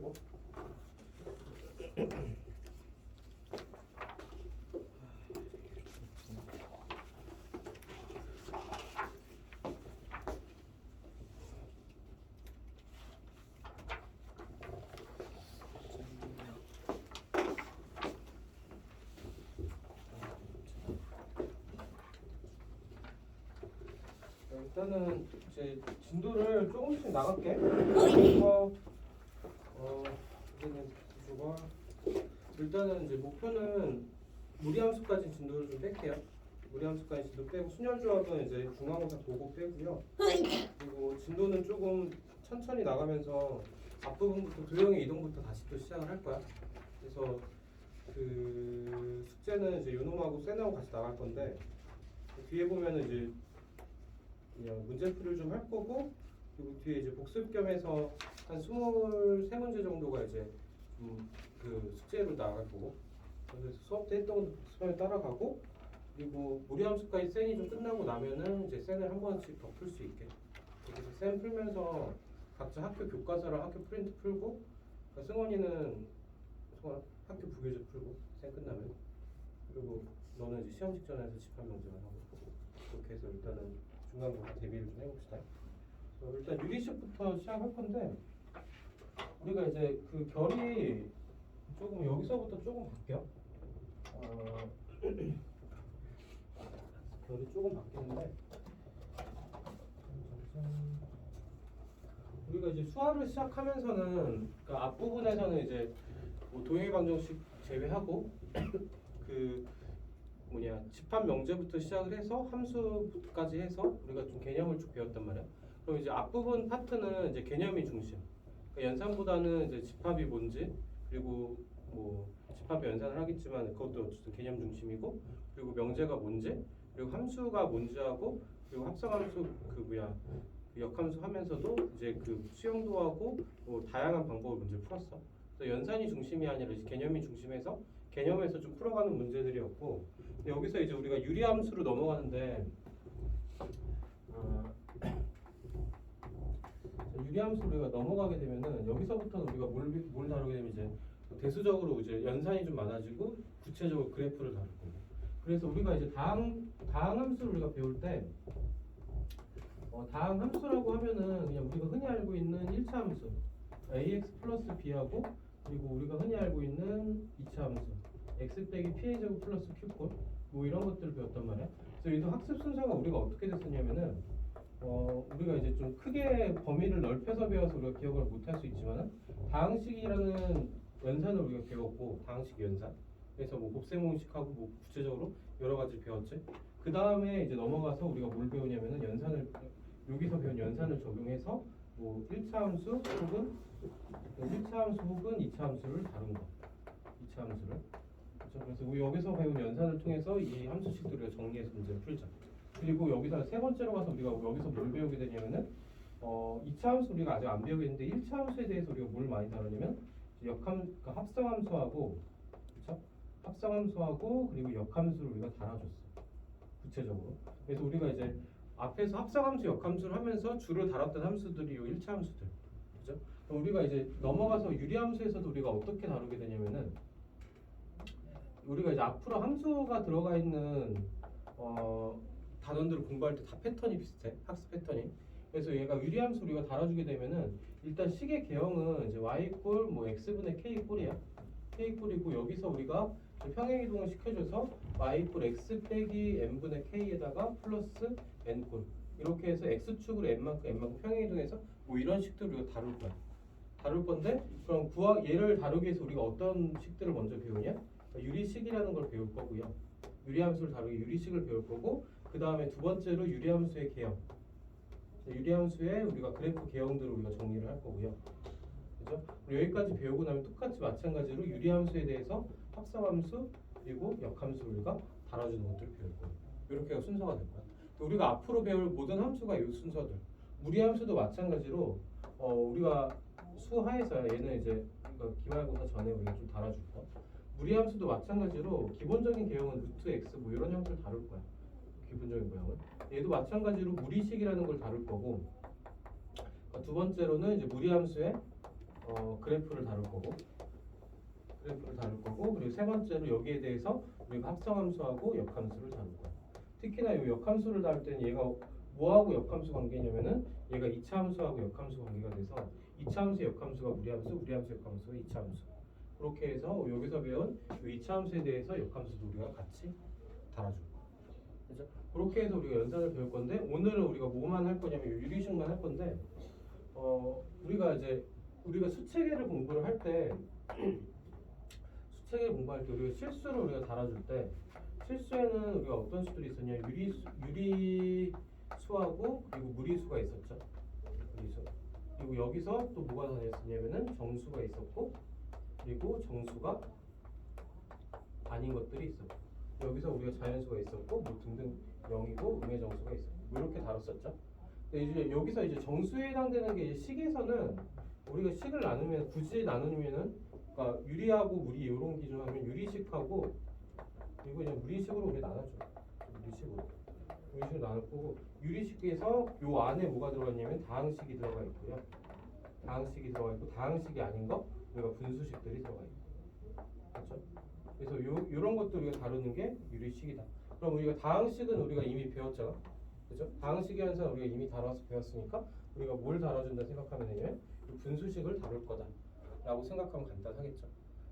하고. 일단은 이제 진도를 조금씩 나갈게. 그래서 여기는 구조가 일단은 이제 목표는 무리함수까지 진도를 좀 뺄게요. 무리함수까지 진도 빼고 순열조합은 이제 중간고사 보고 빼고요. 그리고 진도는 조금 천천히 나가면서 앞부분부터 도형의 이동부터 다시 또 시작을 할 거야. 그래서 그 숙제는 이제 요놈하고 쌤하고 같이 나갈 건데 뒤에 보면은 이제 그냥 문제풀이를 좀 할 거고, 그리고 뒤에 이제 복습 겸해서 한 23문제 정도가 이제 좀 그 숙제로 나갈 거고, 그래서 수업 때 했던 것도 복습하며 따라가고, 그리고 무리함수까지 쌤이 좀 끝나고 나면은 이제 쌤을 한 번씩 더 풀 수 있게. 그래서 쌤 풀면서 각자 학교 교과서랑 학교 프린트 풀고, 그러니까 승원이는 학교 부교재 풀고 쌤 끝나면, 그리고 너는 이제 시험 직전에서 집합 명제만 하고, 그렇게 해서 일단은 중간고사 대비를 좀 해봅시다. 일단 유리식부터 시작할 건데, 우리가 이제 그 결이 조금 여기서부터 조금 바뀌어. 결이 조금 바뀌는데, 우리가 이제 수화를 시작하면서는 그러니까 앞부분에서는 이제 뭐 도형의 방정식 제외하고 그 집합 명제부터 시작을 해서 함수까지 해서 우리가 좀 개념을 쭉 배웠단 말이야. 그럼 이제 앞부분 파트는 이제 개념이 중심. 그러니까 연산보다는 이제 집합이 뭔지, 그리고 뭐 집합의 연산을 하겠지만 그것도 어쨌든 개념 중심이고, 그리고 명제가 뭔지, 그리고 함수가 뭔지 하고, 그리고 합성함수 그 역함수 하면서도 이제 그 수용도하고 뭐 다양한 방법을 문제 풀었어. 그래서 연산이 중심이 아니라 개념이 중심에서 개념에서 좀 풀어가는 문제들이었고, 근데 여기서 이제 우리가 유리함수로 넘어가는데, 유리함수로 우리가 넘어가게 되면은 여기서부터는 우리가 뭘 다루게 되면 이제 대수적으로 이제 연산이 좀 많아지고 구체적으로 그래프를 다룰 거고. 그래서 우리가 이제 다항함수를 우리가 배울 때 다항함수라고 하면은 그냥 우리가 흔히 알고 있는 1차 함수 ax 플러스 b하고, 그리고 우리가 흔히 알고 있는 2차 함수 x 빼기 p의 제곱 플러스 q꼴 뭐 이런 것들을 배웠단 말이야. 그래서 여기서 학습 순서가 우리가 어떻게 됐었냐면은 우리가 이제 좀 크게 범위를 넓혀서 배워서 우리가 기억을 못할 수 있지만은 다항식이라는 연산을 우리가 배웠고, 다항식 연산. 그래서 뭐 곱셈공식하고 뭐 구체적으로 여러 가지 배웠지. 그 다음에 이제 넘어가서 우리가 뭘 배우냐면은 여기서 배운 연산을 적용해서 뭐 1차 함수 혹은 2차 함수를 다룬 거. 2차 함수를. 그렇죠? 그래서 우리 여기서 배운 연산을 통해서 이 함수식들을 우리가 정리해서 문제를 풀자. 그리고 여기서 세 번째로 가서 우리가 여기서 뭘 배우게 되냐면은 2차 함수 우리가 아직 안 배우겠는데 1차 함수에 대해서 우리가 뭘 많이 다루냐면 그러니까 합성함수하고, 그렇죠? 합성함수하고 그리고 역함수를 우리가 달아줬어. 구체적으로. 그래서 우리가 이제 앞에서 합성함수, 역함수를 하면서 주로 다뤘던 함수들이 요 1차 함수들. 그죠? 그럼 우리가 이제 넘어가서 유리함수에서도 우리가 어떻게 다루게 되냐면은, 우리가 이제 앞으로 함수가 들어가 있는 단원들을 공부할 때 다 패턴이 비슷해. 학습 패턴이. 그래서 얘가 유리함수 우리가 달아주게 되면은 일단 식의 개형은 이제 y 꼴 뭐 x분의 k 꼴이야. k 꼴이고, 여기서 우리가 평행이동을 시켜줘서 y 꼴 x 빼기 n분의 k에다가 플러스 n 꼴 이렇게 해서 x축으로 n만큼 평행이동해서 뭐 이런 식들을 우리가 다룰 건데, 그럼 얘를 다루기 위해서 우리가 어떤 식들을 먼저 배우냐? 유리식이라는 걸 배울 거고요. 유리함수를 다루기 유리식을 배울 거고, 그 다음에 두 번째로 유리함수의 개형. 유리함수의 우리가 그래프 개형들을 우리가 정리를 할 거고요. 그죠? 여기까지 배우고 나면 똑같이 마찬가지로 유리함수에 대해서 합성함수 그리고 역함수를 우리가 달아주는 것들을 배울 거예요. 이렇게가 순서가 될 거야. 우리가 앞으로 배울 모든 함수가 이 순서들. 무리함수도 마찬가지로 우리가 수하에서 얘는 이제 기말고사 전에 우리가 좀 달아줄 거. 무리함수도 마찬가지로 기본적인 개형은 루트 x 뭐 이런 형태를 다룰 거야. 기본적인 모양은. 얘도 마찬가지로 무리식이라는 걸 다룰 거고, 두 번째로는 이제 무리함수의 그래프를 다룰 거고 그리고 세 번째로 여기에 대해서 우리가 합성함수하고 역함수를 다룰 거야. 특히나 이 역함수를 다룰 때는 얘가 뭐하고 역함수 관계냐면은 얘가 2차 함수하고 역함수 관계가 돼서 2차 함수 역함수가 우리 함수 역함수가 2차 함수. 그렇게 해서 여기서 배운 이 2차 함수에 대해서 역함수도 우리가 같이 달아줄 거야. 그죠? 그렇게 해서 우리가 연산을 배울 건데 오늘은 우리가 뭐만 할 거냐면 유리식만 할 건데 우리가 수체계를 공부를 할 때 수체계 공부할 때 우리가 실수를 우리가 달아줄 때 실수에는 우리가 어떤 수들이 있었냐 유리수하고 그리고 무리수가 있었죠. 무리수. 그리고 여기서 또 뭐가 다녔었냐면은 정수가 있었고 그리고 정수가 아닌 것들이 있었고 여기서 우리가 자연수가 있었고 뭐 등등 0이고 음의 정수가 있었고 뭐 이렇게 다뤘었죠. 근데 이제 여기서 이제 정수에 해당되는 게 이제 식에서는 우리가 식을 나누면 굳이 나누면은 그러니까 유리하고 무리 이런 기준 하면 유리식하고 그리고 그냥 무리식으로 우리 나눠줘. 무리식으로 나눌 거고 유리식에서 요 안에 뭐가 들어가 있냐면 다항식이 들어가 있고요. 다항식이 들어가 있고 다항식이 아닌 거 우리가 분수식들이 들어가 있고 그렇죠? 그래서 요런 것도 우리가 다루는 게 유리식이다. 그럼 우리가 다항식은 우리가 이미 배웠잖아. 그죠? 다항식의 현상 우리가 이미 다뤄서 배웠으니까 우리가 뭘 다뤄준다 생각하면요 분수식을 다룰 거다 라고 생각하면 간단하겠죠.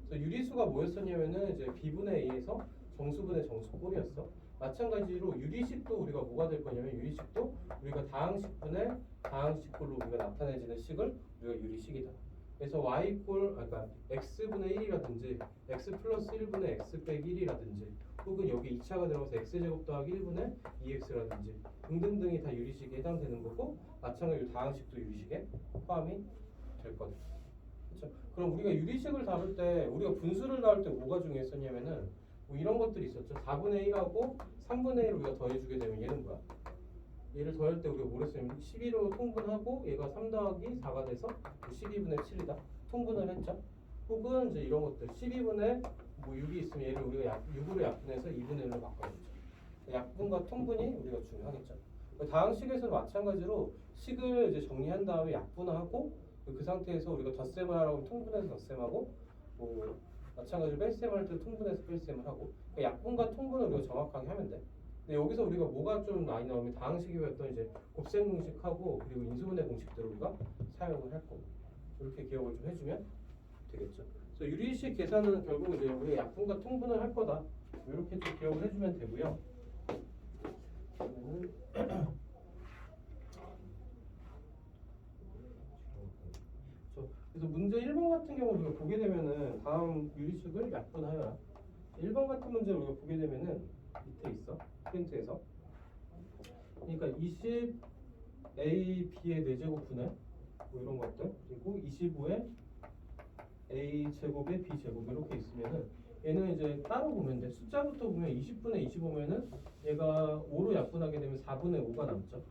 그래서 유리수가 뭐였었냐면은 이제 b분의 a에서 정수분의 정수 꼴이었어. 마찬가지로 유리식도 우리가 뭐가 될 거냐면 유리식도 우리가 다항식분의 다항식꼴로 우리가 나타내지는 식을 우리가 유리식이다. 그래서 그러니까 x분의 1이라든지 x 플러스 1분의 x 빼기 1이라든지 혹은 여기 2차가 들어가서 x제곱 더하기 1분의 2x라든지 등등등이 다 유리식에 해당되는 거고 마찬가지로 다항식도 유리식에 포함이 될 거다. 그렇죠? 그럼 우리가 유리식을 다룰 때 우리가 분수를 다룰 때 뭐가 중요했었냐면은 뭐 이런 것들이 있었죠. 4분의 1하고 3분의 1을 우리가 더해주게 되면 얘는 뭐야? 얘를 더할 때 우리가 뭘 했냐면 12로 통분하고 얘가 3 더하기 4가 돼서 12분의 7이다. 통분을 했죠. 혹은 이제 이런 것들 12분의 뭐 6이 있으면 얘를 우리가 6으로 약분해서 2분의 1로 바꿔줬죠. 약분과 통분이 우리가 중요하겠죠. 다항식에서는 마찬가지로 식을 이제 정리한 다음에 약분하고 그 상태에서 우리가 덧셈을 하라고 통분해서 덧셈하고 뭐 마찬가지로 뺄셈을 할 때 통분해서 뺄셈을 하고 약분과 통분을 우리가 정확하게 하면 돼. 근데 여기서 우리가 뭐가 좀 많이 나오면 다항식이 어떤 이제 곱셈 공식하고 그리고 인수분해 공식들을 우리가 사용을 할 거고 이렇게 기억을 좀 해주면 되겠죠. 그래서 유리식 계산은 결국 이제 우리가 약분과 통분을 할 거다. 이렇게 좀 기억을 해주면 되고요. 그래서 문제 1번 같은 경우 우리가 보게 되면은 다음 유리식을 약분하여라. 1번 같은 문제를 우리가 보게 되면은 밑에 있어. 프린트에서. 그러니까 20 a b의 4제곱 분의 뭐 이런 것들 그리고 25에 a 제곱에 b 제곱 이렇게 있으면은 얘는 이제 따로 보면 돼. 숫자부터 보면 20분의 25면은 얘가 5로 약분하게 되면 4분의 5가 남죠.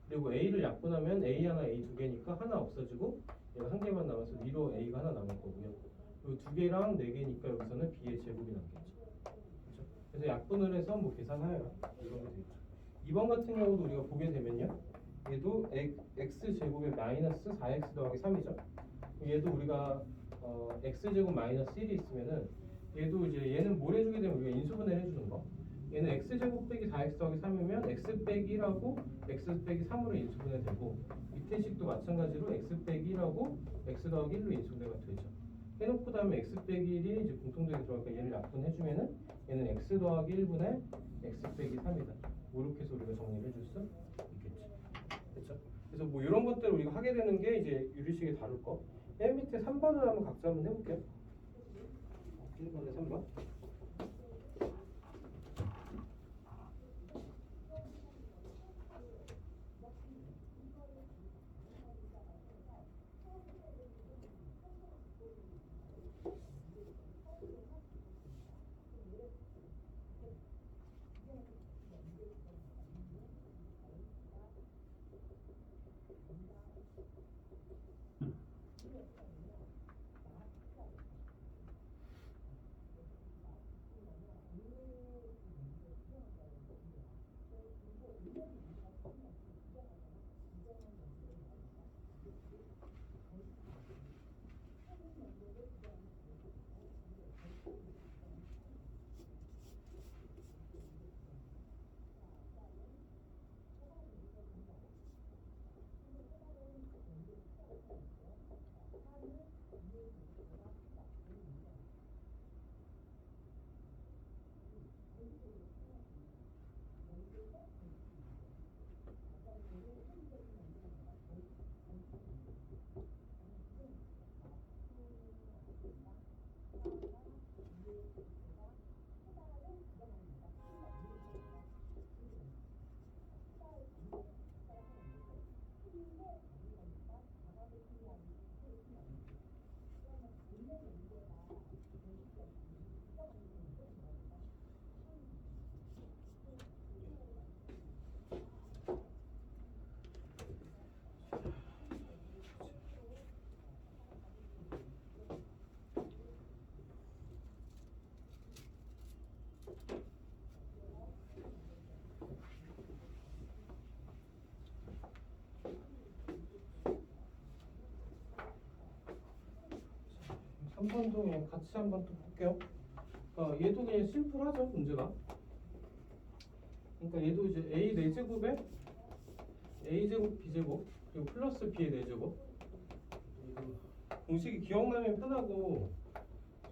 그리고 a를 약분하면 a 하나 a 두 개니까 하나 없어지고 얘가 한 개만 남아서 위로 a가 하나 남을 거고요. 그리고 두 개랑 4개니까 여기서는 b의 제곱이 남겠죠. 그렇죠? 그래서 약분을 해서 뭐 계산하여라 이런 게 되겠죠. 2번 같은 경우도 우리가 보게 되면요. 얘도 x제곱에 마이너스 4x 더하기 3이죠. 얘도 우리가 x제곱 마이너스 1이 있으면은 얘도 이제 얘는 뭘 해주게 되면 우리가 인수분해 해주는 거. 얘는 x제곱 빼기 4x 더하기 3이면 x 빼기 1하고 x 빼기 3으로 인수분해 되고 밑에 식도 마찬가지로 x 빼기 1하고 x 더하기 1로 인수분해가 되죠. 해놓고 다음에 x 빼기 1이 이제 공통적인 들어가니까 얘를 약분해주면은 얘는 x 더하기 1분의 x 빼기 3이다. 이렇게 해서 우리가 정리를 해줄 수 있겠지. 그렇죠? 그래서 뭐 이런 것들을 우리가 하게 되는 게 이제 유리식에 다룰 거. 맨 밑에 3번을 한번 각자 한번 해볼게요. 1번에 3번. 한 번 더 그냥 같이 한번 또 볼게요. 얘도 그냥 심플하죠, 문제가. 그러니까 얘도 이제 a 4제곱에 a제곱 b제곱 그리고 플러스 b의 4제곱. 공식이 기억나면 편하고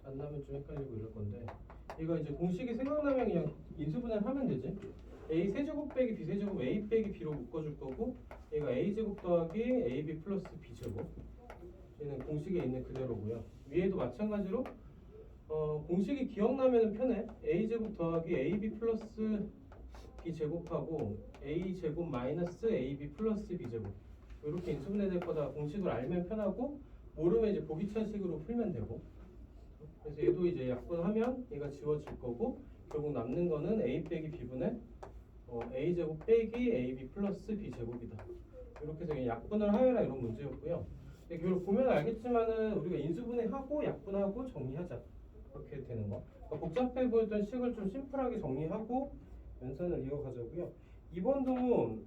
안 나면 좀 헷갈리고 이럴 건데, 얘가 이제 공식이 생각나면 그냥 인수분해를 하면 되지. a 세제곱 빼기 b 세제곱 a 빼기 b로 묶어줄 거고, 얘가 a 제곱 더하기 ab 플러스 b 제곱. 얘는 공식에 있는 그대로고요. 위에도 마찬가지로 공식이 기억나면 편해. a 제곱 더하기 ab 플러스 b 제곱하고 a 제곱 마이너스 ab 플러스 b 제곱, 이렇게 인수분해 될 거다. 공식을 알면 편하고, 모르면 이제 보기차식으로 풀면 되고. 그래서 얘도 이제 약분하면 얘가 지워질 거고, 결국 남는 거는 a 빼기 b분의 a 제곱 빼기 ab 플러스 b 제곱이다. 이렇게 해서 약분을 하여라 이런 문제였고요. 근데 결국 보면 알겠지만은 우리가 인수분해하고 약분하고 정리하자, 그렇게 되는 거. 그러니까 복잡해 보였던 식을 좀 심플하게 정리하고 연산을 이어가자고요. 2번도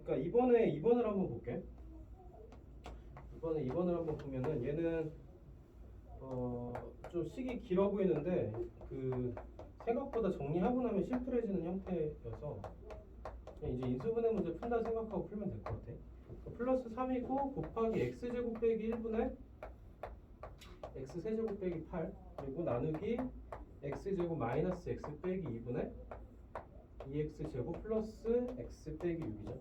그러니까 2번을 한번 볼게. 2번을 한번 보면은 얘는 좀 식이 길어 보이는데 그 생각보다 정리하고 나면 심플해지는 형태여서 그냥 이제 인수분해 문제 푼다 생각하고 풀면 될 것 같아. 플러스 3이고 곱하기 x제곱 빼기 1분의 x세제곱 빼기 8 그리고 나누기 x제곱 마이너스 x 빼기 2분의 2x제곱 플러스 x 빼기 6이죠.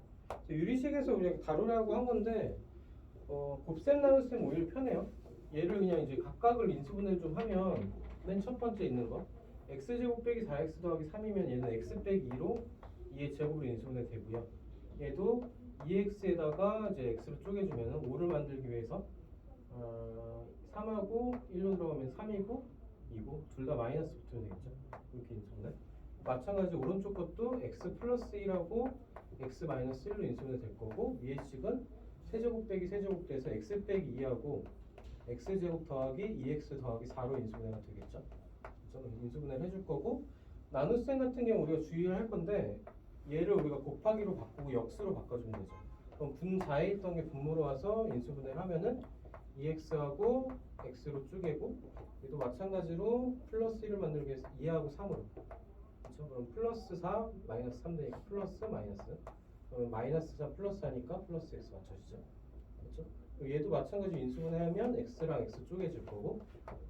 유리식에서 우리가 다루라고 한 건데 곱셈 나눗셈 오히려 편해요. 얘를 그냥 이제 각각을 인수분해 좀 하면 맨 첫 번째 있는 거 x제곱 빼기 4x 더하기 3이면 얘는 x 빼기 2로 2의 제곱으로 인수분해 되고요. 얘도 2x에다가 이제 x로 쪼개주면 5를 만들기 위해서 3하고 1로 들어가면 3이고 2고 둘 다 마이너스 붙으면 되겠죠. 이렇게 인수분해. 마찬가지 오른쪽 것도 x 플러스 1하고 x 마이너스 1로 인수분해 될 거고, 위의 식은 세제곱 빼기 세제곱 돼서 x 빼기 2하고 x제곱 더하기 2x 더하기 4로 인수분해가 되겠죠. 그래서 인수분해를 해줄 거고, 나눗셈 같은 경우 우리가 주의를 할 건데 얘를 우리가 곱하기로 바꾸고 역수로 바꿔주면 되죠. 그럼 분자에 있던 게 분모로 와서 인수분해를 하면은 2x하고 x로 쪼개고, 얘도 마찬가지로 플러스 1을 만들기 위해서 2하고 3으로. 그렇죠? 그럼 플러스 4 마이너스 3 되니까 플러스 마이너스. 그러면 마이너스 4 플러스 하니까 플러스 x 맞춰지죠. 그렇죠? 얘도 마찬가지로 인수분해하면 x랑 x 쪼개질 거고,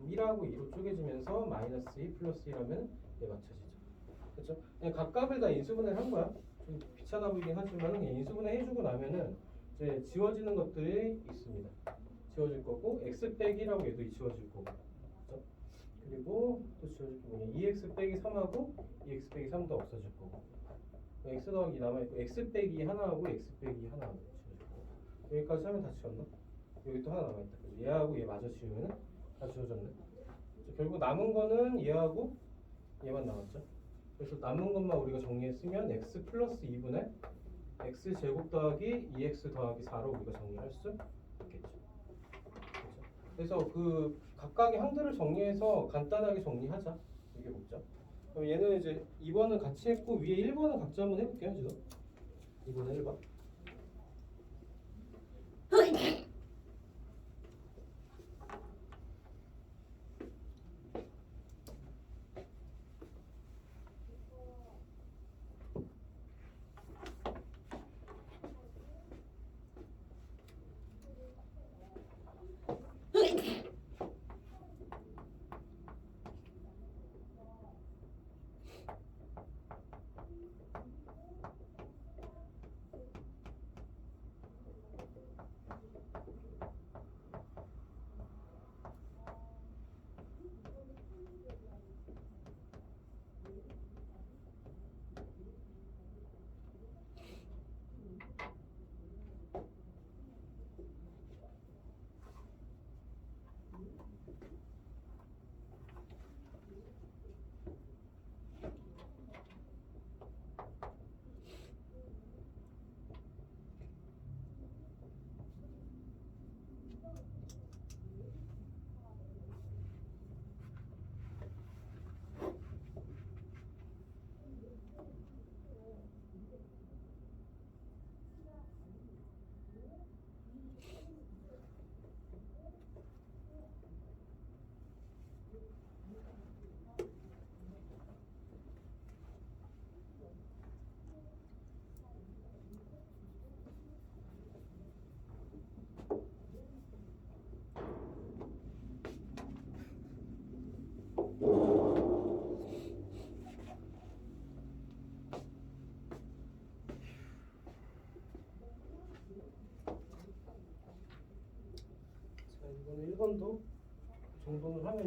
1하고 2로 쪼개지면서 마이너스 2 플러스 1하면 얘 맞춰지죠. 그렇죠? 그냥 각각을 다 인수분해를 한 거야. 좀 귀찮아 보이긴 하지만 그냥 인수분해 해주고 나면은 이제 지워지는 것들이 있습니다. 지워질 거고, x 빼기라고 얘도 지워질 거고. 그렇죠? 그리고 또 지워질 게 뭐냐, 2x 빼기 3하고 2x 빼기 3도 없어질 거고, x 더하기 남아있고 x 빼기 하나하고 x 빼기 하나 지워질 거고. 여기까지 하면 다 지웠나? 여기 또 하나 남아있다. 그죠? 얘하고 얘 마저 지우면 다 지워졌네. 결국 남은 거는 얘하고 얘만 남았죠. 그래서 남은 것만 우리가 정리했으면 x 플러스 2분의 x 제곱 더하기 2x 더하기 4로 우리가 정리할 수 있겠죠. 그렇죠? 그래서 그 각각의 항들을 정리해서 간단하게 정리하자, 이게 목적. 그럼 얘는 이제 2번은 같이 했고, 위에 1번은 각자 한번 해볼게요. 지금 2번은 1번.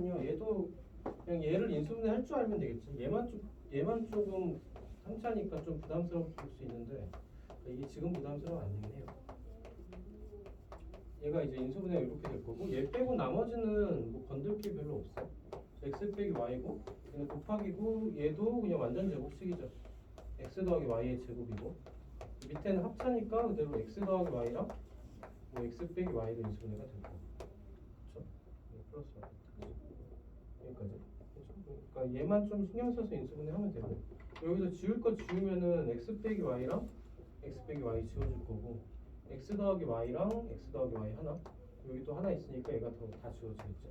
아니요. 얘도 그냥 얘를 인수분해 할 줄 알면 되겠지. 얘만 조금 3차니까 좀 부담스러울 수 있는데 이게 지금 부담스러우면 안 되긴 해요. 얘가 이제 인수분해가 이렇게 될 거고 얘 빼고 나머지는 뭐 건들 게 별로 없어. x 빼기 y고 얘는 곱하기고 얘도 그냥 완전 제곱식이죠. x 더하기 y의 제곱이고 밑에는 합차니까 그대로 x 더하기 y랑 뭐 x 빼기 y로 인수분해가 될 거고 그렇죠? 플러스 여기까지 그렇죠? 그러니까 얘만 좀 신경 써서 인수분해 하면 되고 여기서 지울 거 지우면은 x 빼기 y랑 x 빼기 y 지워질 거고 x 더하기 y랑 x 더하기 y 하나 여기 또 하나 있으니까 얘가 다 지워지겠죠.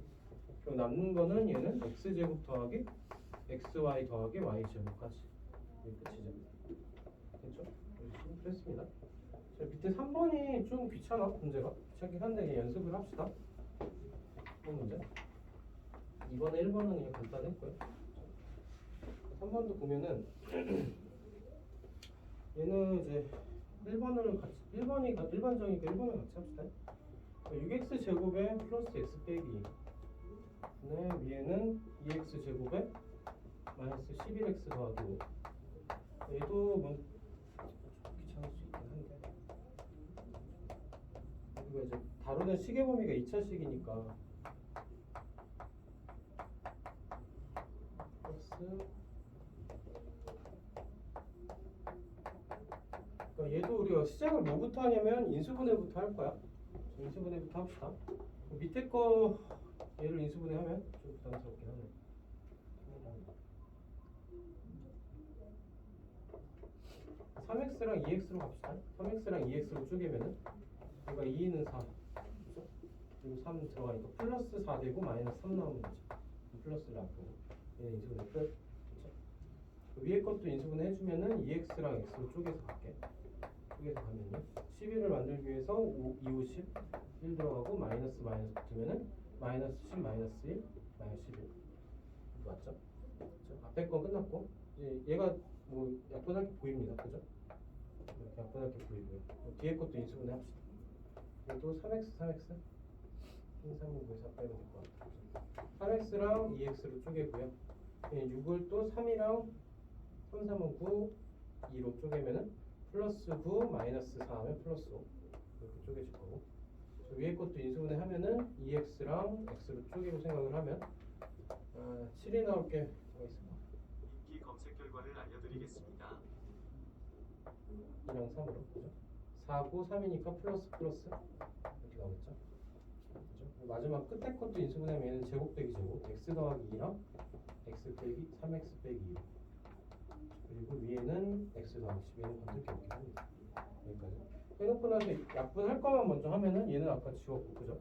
그럼 남는 거는 얘는 x 제곱 더하기 xy 더하기 y 제곱까지 이게 끝이죠. 그렇죠? 그랬습니다. 자, 밑에 3번이 좀 귀찮아 문제가 귀찮긴 한데 연습을 합시다. 3번 문제. 2번에 1번은 그냥 간단했고요. 3번도 보면은 얘는 이제 1번을 같이 1번이 일반적이니까 1번을 같이 합시다. 6x 제곱에 플러스 x 빼기 네, 위에는 2x 제곱에 마이너스 11x 더하기 5 얘도 뭐 귀찮을 수 있긴 한데 이거 이제 다루는 식의 범위가 2차식이니까 플러스 그러니까 얘도 우리가 시작을 뭐부터 하냐면 인수분해부터 할 거야. 인수분해부터 합시다. 밑에 거 얘를 인수분해하면 좀 부담스럽긴 하네. 3x랑 2x로 갑시다. 3x랑 2x로 쪼개면은 그러니까 2는 4 그죠? 그리고 3 들어가니까 플러스 4 되고 마이너스 3 나오면 되죠. 플러스를 앞으로 얘는 인수분해 끝. 그렇죠? 위에 것도 인수분해 해주면은 2x랑 x로 쪼개서 갈게. 쪼개서 가면요 11을 만들기 위해서 2, 5, 10 1 들어가고 마이너스 마이너스 붙으면은 마이너스 10 마이너스 1 마이너스 11 맞죠? 그렇죠? 앞에 건 끝났고 이제 얘가 뭐 약분하게 보입니다. 그죠? 이렇게 약분하게 보이고요. 뒤에 것도 인수분해 합시다. 또 3x 3x 1, 3, 5, 4 빼면 될 것 같아요. 3x랑 2x로 쪼개고요. 6을 또 3이랑 3, 3은 9 2로 쪼개면은 플러스 9 마이너스 4 하면 플러스 5 이렇게 쪼개질 거고 위에 것도 인수분해 하면은 2x랑 x로 쪼개고 생각을 하면 7이 나올 게 뭐가 있을까? 인기 검색 결과를 알려드리겠습니다. 2랑 3으로 그죠? 4, 9, 3이니까 플러스 플러스 이렇게 나오겠죠? 그죠? 마지막 끝에 것도 인수분해하면 얘는 제곱 빼기 제곱 x 더하기 2랑 x 빼기 3x 빼기 2 그리고 위에는 x 더하기 10에는 건들 게 없긴 합니다. 여기까지 해놓고 나서 약분할 거만 먼저 하면은 얘는 아까 지웠고 그죠?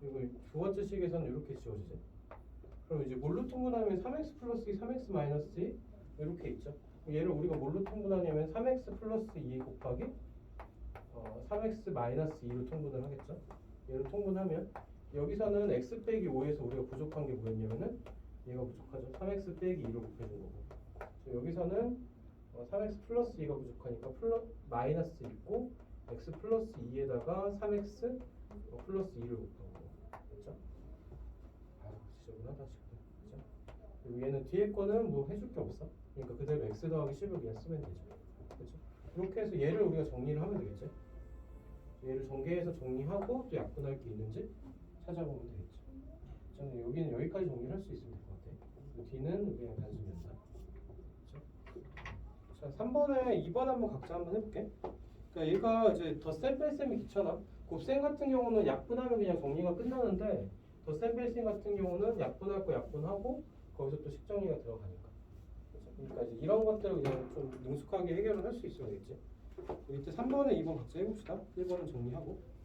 그리고 두 번째 식에서는 이렇게 지워지죠. 그럼 이제 뭘로 통분하면 3x 플러스 2, 3x 마이너스 2 이렇게 있죠. 얘를 우리가 뭘로 통분하냐면 3x 플러스 2 곱하기 3x 마이너스 2로 통분을 하겠죠. 얘를 통분하면 여기서는 x 빼기 5에서 우리가 부족한 게 뭐였냐면은 얘가 부족하죠. 3x 빼기 2로 곱해준 거고 여기서는 3x 플러스 2가 부족하니까 마이너스 있고 x 플러스 2에다가 3x 플러스 2를 곱한 거고 그렇죠? 지저분하다 지금 그렇죠? 그리고 얘는 뒤에 거는 뭐 해줄 게 없어. 그러니까 그대로 x 더하기 10을 그냥 쓰면 되죠. 그렇죠? 이렇게 해서 얘를 우리가 정리를 하면 되겠죠. 얘를 전개해서 정리하고 또 약분할 게 있는지 찾아보면 되겠죠. 저는 여기는 여기까지 정리를 할 수 있으면 될 것 같아요. 뒤는 그냥 단순 연산. 자, 3번에 2번 한번 각자 한번 해볼게. 그러니까 얘가 이제 덧셈 뺄셈이 귀찮아. 곱셈 같은 경우는 약분하면 그냥 정리가 끝나는데 덧셈 뺄셈 같은 경우는 약분할 거 약분하고 거기서 또 식정리가 들어가니까. 그렇죠? 그러니까 이제 이런 것들을 그냥 좀 능숙하게 해결을 할 수 있어야 되겠지. 이때 3번에 2번 각자 해봅시다. 1번은 정리하고.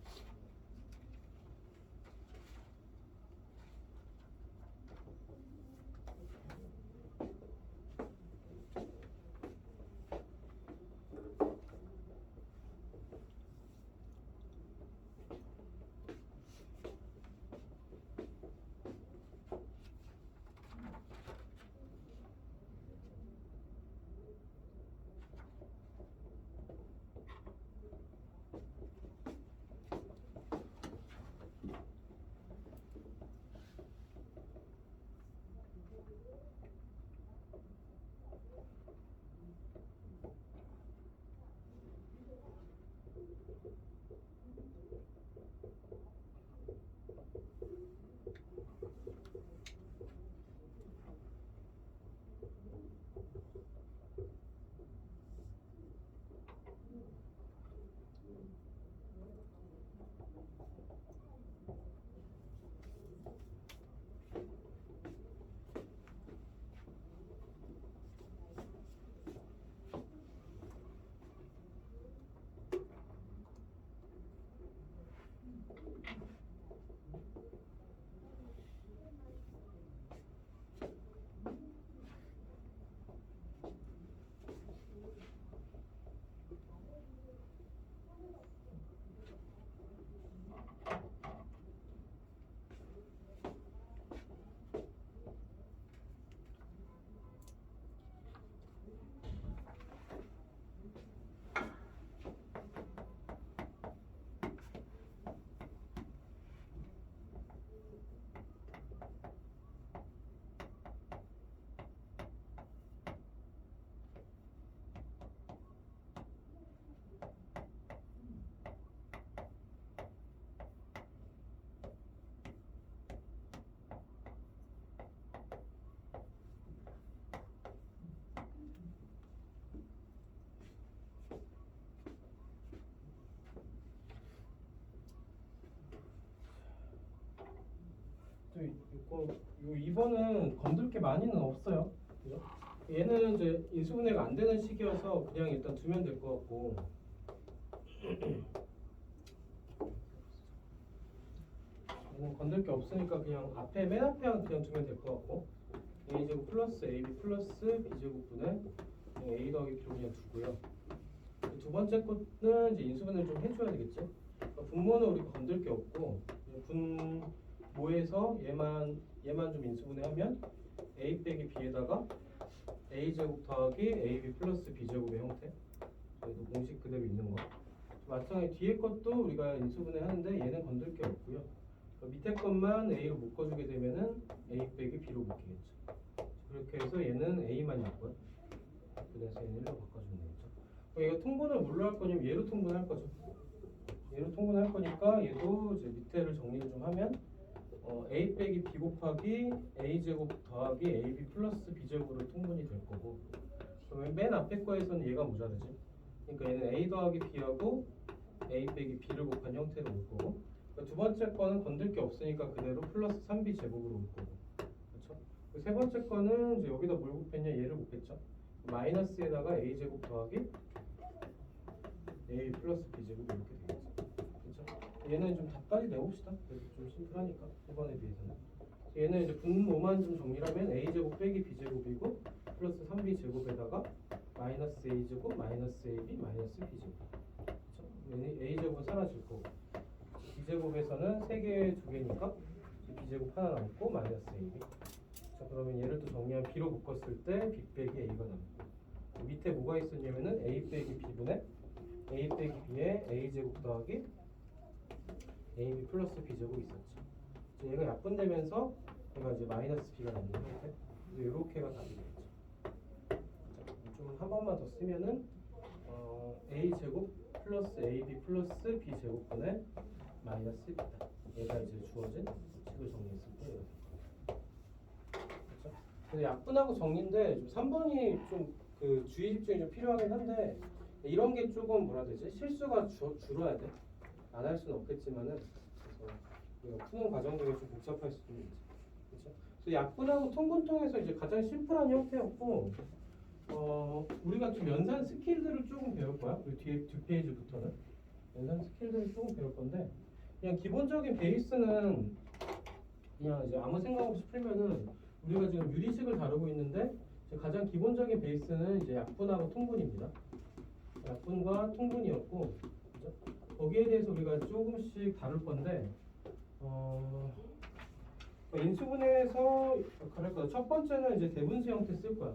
요 2번은 건들 게 많이는 없어요. 그죠? 얘는 이제 인수분해가 안 되는 식이어서 그냥 일단 두면 될 것 같고. 얘는 건들 게 없으니까 그냥 앞에 맨 앞에 그냥 두면 될 것 같고. a제곱 플러스 ab 플러스 b제곱분의 a 더하기 b로 그냥 두고요. 두 번째 거는 이제 인수분해를 좀 해줘야 되겠지. 그러니까 분모는 우리가 건들 게 없고 분모에서 얘만 좀 인수분해하면 a 빼기 b에다가 a 제곱 더하기 ab 플러스 b 제곱의 형태. 저희도 공식 그대로 있는 거. 마찬가지 뒤에 것도 우리가 인수분해 하는데 얘는 건들 게 없고요. 그러니까 밑에 것만 a로 묶어주게 되면은 a 빼기 b로 묶이겠죠. 그렇게 해서 얘는 a만 있고요. 그래서 얘는 1로 바꿔주면 되겠죠. 얘가 통분을 뭘로 할 거냐면 얘로 통분할 거죠. 얘로 통분할 거니까 얘도 이제 밑에를 정리를 좀 하면 a 빼기 b 곱하기 a 제곱 더하기 ab 플러스 b 제곱으로 통분이 될 거고. 그러면 맨 앞에 거에서는 얘가 모자르지. 그러니까 얘는 a 더하기 b하고 a 빼기 b를 곱한 형태로 올 거고. 그러니까 두 번째 거는 건들 게 없으니까 그대로 플러스 3b 제곱으로 올 거고. 그렇죠? 세 번째 거는 이제 여기다 뭘 곱했냐? 얘를 곱했죠. 마이너스에다가 a 제곱 더하기 a 플러스 b 제곱 이렇게 되겠죠. 그렇죠? 얘는 좀 답까지 내봅시다. 그래도 좀 심플하니까 1번에 비해서는. 얘는 이제 분모만 좀 정리하면 a 제곱 빼기 b 제곱이고 플러스 3b 제곱에다가 마이너스 a 제곱 마이너스 ab 마이너스 b 제곱. 그렇죠? 얘는 a 제곱은 사라질 거고 b 제곱에서는 3개 2개니까 b 제곱 하나 남고 마이너스 ab. 자, 그러면 얘를 또 정리하면 b로 묶었을 때 b 빼기 a가 남고 밑에 뭐가 있었냐면은 a 빼기 b분의 a 빼기 b에 a 제곱 더하기 ab 플러스 b 제곱이 있었죠. 이제 얘가 약분되면서 얘가 이제 마이너스 b가 남는 형태. 이렇게가 답이 되겠죠. 좀 한 번만 더 쓰면은 a 제곱 플러스 ab 플러스 b 제곱분의 마이너스 b다. 얘가 이제 주어진 식을 정리했을 때 이렇게. 그렇죠? 근데 약분하고 정리인데 좀 3번이 좀 그 주의 집중이 좀 필요하긴 한데 이런 게 조금 뭐라 해야 되지? 실수가 줄어야 돼. 안 할 수는 없겠지만은 그래서 우리가 푸는 과정 중에 좀 복잡할 수도 있지. 그렇죠? 그래서 약분하고 통분 통해서 이제 가장 심플한 형태였고 우리가 좀 연산 스킬들을 조금 배울 거야. 우리 뒤에 뒷페이지부터는 연산 스킬들을 조금 배울 건데 그냥 기본적인 베이스는 그냥 이제 아무 생각 없이 풀면은 우리가 지금 유리식을 다루고 있는데 가장 기본적인 베이스는 이제 약분하고 통분입니다. 약분과 통분이었고 그죠? 거기에 대해서 우리가 조금씩 다룰 건데 인수분해에서 그럴까 첫 번째는 이제 대분수 형태 쓸 거야.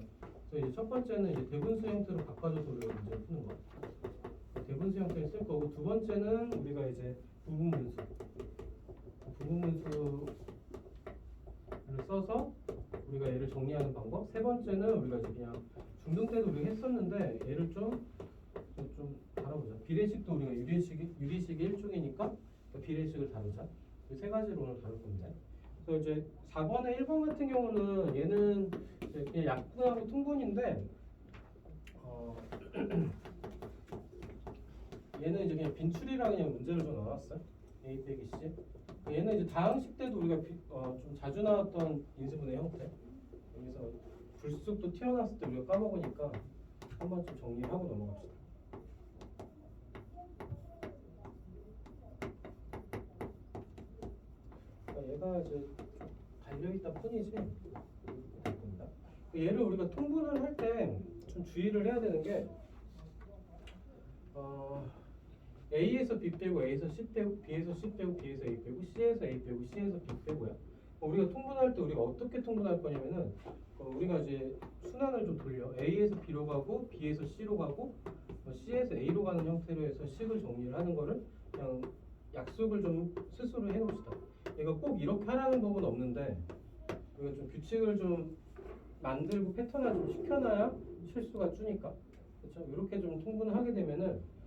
그래서 이제 첫 번째는 이제 대분수 형태로 바꿔줘서 우리가 문제 푸는 거야. 대분수 형태를 쓸 거고 두 번째는 우리가 이제 부분분수를 써서 우리가 얘를 정리하는 방법. 세 번째는 우리가 이제 그냥 중등 때도 우리가 했었는데 얘를 좀 다뤄보자. 비례식도 우리가 유리식이 일종이니까 비례식을 다루자. 이 세 가지를 오늘 다룰 건데. 그래서 이제 4번에 1번 같은 경우는 얘는 이제 그냥 약분하고 통분인데 얘는 이제 그냥 빈출이라 그냥 문제를 좀 넣어놨어요. A 빼기 C. 얘는 이제 다항식 때도 우리가 좀 자주 나왔던 인수분해 형태. 여기서 불쑥 튀어나왔을 때 우리가 까먹으니까 한번 좀 정리하고 넘어갑시다. 그러니까 얘가 이제 달려있다 뿐이지. 됩니다. 얘를 우리가 통분을 할 때 좀 주의를 해야 되는 게 A에서 B 빼고 A에서 C 빼고 B에서 C 빼고 B에서 A 빼고 C에서 A 빼고 C에서 B 빼고요. 우리가 통분할 때 우리가 어떻게 통분할 거냐면은 우리가 이제 순환을 좀 돌려 A에서 B로 가고 B에서 C로 가고 C에서 A로 가는 형태로 해서 식을 정리를 하는 거를 그냥 약속을 좀 스스로 해놓읍시다. 얘가 꼭 이렇게 하라는 법은 없는데 우리가 좀 규칙을 좀 만들고 패턴을 좀 시켜놔야 실수가 줄니까 그렇죠? 이렇게 좀 통분을 하게 되면은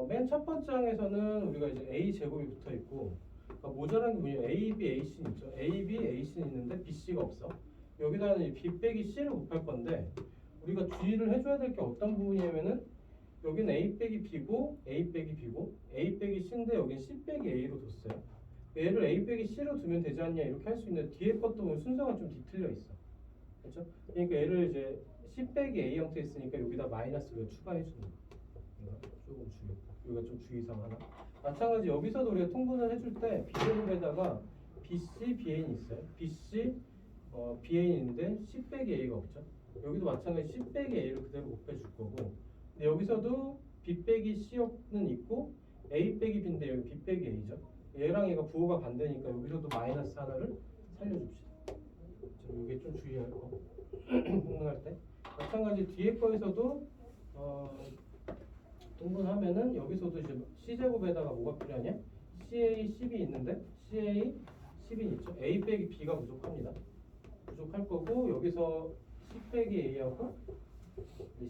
맨 첫 번째 항에서는 우리가 이제 A 제곱이 붙어 있고 그러니까 모자란 게 뭐냐면 A, B, A, C 있죠. A, B, A, C는 있는데 B, C가 없어. 여기다는 B 빼기 C를 곱할 건데 우리가 주의를 해줘야 될 게 어떤 부분이냐면은 여기는 A 빼기 B고 A 빼기 B고 A 빼기 C인데 여기는 C 빼기 A로 뒀어요. 얘를 A 빼기 C로 두면 되지 않냐 이렇게 할 수 있는데 뒤에 것도 보면 순서가 좀 뒤틀려 있어. 그렇죠? 그러니까 얘를 이제 C 빼기 A 형태 있으니까 여기다 마이너스를 추가해 주는 거. 이거 조금 여기가 좀 주의사항 하나. 마찬가지 여기서도 우리가 통분을 해줄 때 B제곱에다가 BC, BA는 있어요. BC, BA인데 C 빼기 A가 없죠. 여기도 마찬가지 C 빼기 A를 그대로 곱해줄 거고. 근데 여기서도 B 빼기 C는 있고 A 빼기 B인데 여기 B 빼기 A죠. 얘랑 얘가 부호가 반대니까 여기서도 마이너스 하나를 살려줍시다. 이게 좀 주의할 거. 통분할 때. 마찬가지 뒤에 거에서도 통분하면은 여기서도 이제 C제곱에다가 뭐가 필요하냐? CA, CB 있는데 CA, CB 있죠? A 빼기 B가 부족합니다. 부족할 거고 여기서 C 빼기 A하고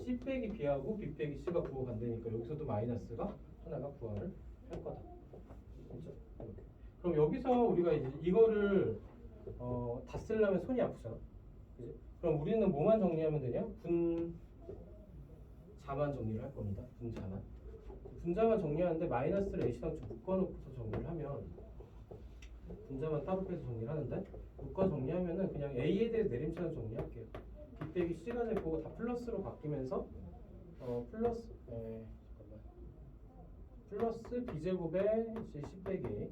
C 빼기 B하고 B 빼기 C가 부호 반대니까 여기서도 마이너스가 하나가 부활을 할 거다. 그렇죠? 이렇게. 그럼 여기서 우리가 이제 이거를 다 쓰려면 손이 아프잖아. 그지? 그럼 우리는 뭐만 정리하면 되냐? 분자만 정리를 할 겁니다. 분자만. 분자만 정리하는데 마이너스를 A시랑 좀 묶어놓고서 정리를 하면 분자만 따로 빼서 정리를 하는데 묶어 정리하면은 그냥 A에 대해 내림차로 정리할게요. B 빼기 C가 될 거고 다 플러스로 바뀌면서 플러스 B제곱에 C 빼기 A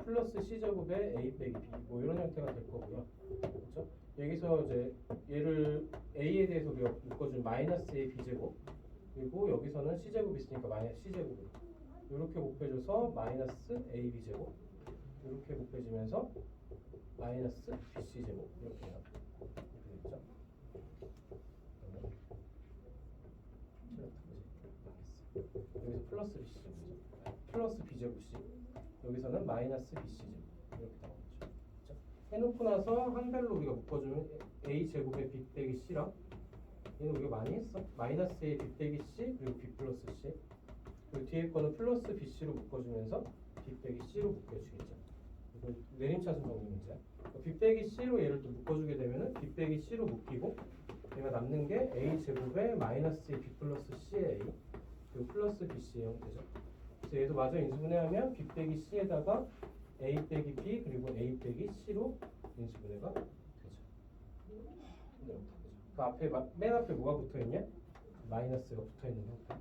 플러스 C제곱에 A 빼기 B 뭐 이런 형태가 될 거고요. 그렇죠? 여기서 이제 얘를 A에 대해서 우리가 묶어준 마이너스 A B제곱 그리고 여기서는 C제곱 있으니까 마이너스 C제곱으로 이렇게 곱해줘서 마이너스 A B제곱 이렇게 곱해지면서 마이너스 BC제곱 이렇게 되겠죠? 여기서 플러스 BC제곱이죠. 플러스 B제곱 C 여기서는 마이너스 BC제곱 이렇게 나오겠죠. 그렇죠? 해놓고 나서 한별로 우리가 묶어주면 A제곱에 B 빼기 C랑 얘는 우리가 많이 했어. 마이너스 A B 빼기 C 그리고 B 플러스 C 그리고 뒤에 거는 플러스 BC로 묶어주면서 B 빼기 C로 묶여주겠죠. 이건 내림차순 정리 문제야. B 빼기 C로 얘를 또 묶어주게 되면은 B 빼기 C로 묶이고 얘가 남는 게 A제곱에 마이너스 B 플러스 C의 A 그리고 플러스 BC의 형태죠. 그래서 얘도 마저 인수분해하면 B 빼기 C에다가 A 빼기 B 그리고 A 빼기 C로 인수분해가 되죠. 그 앞에 맨 앞에 뭐가 붙어있냐? 마이너스가 붙어있는 형태.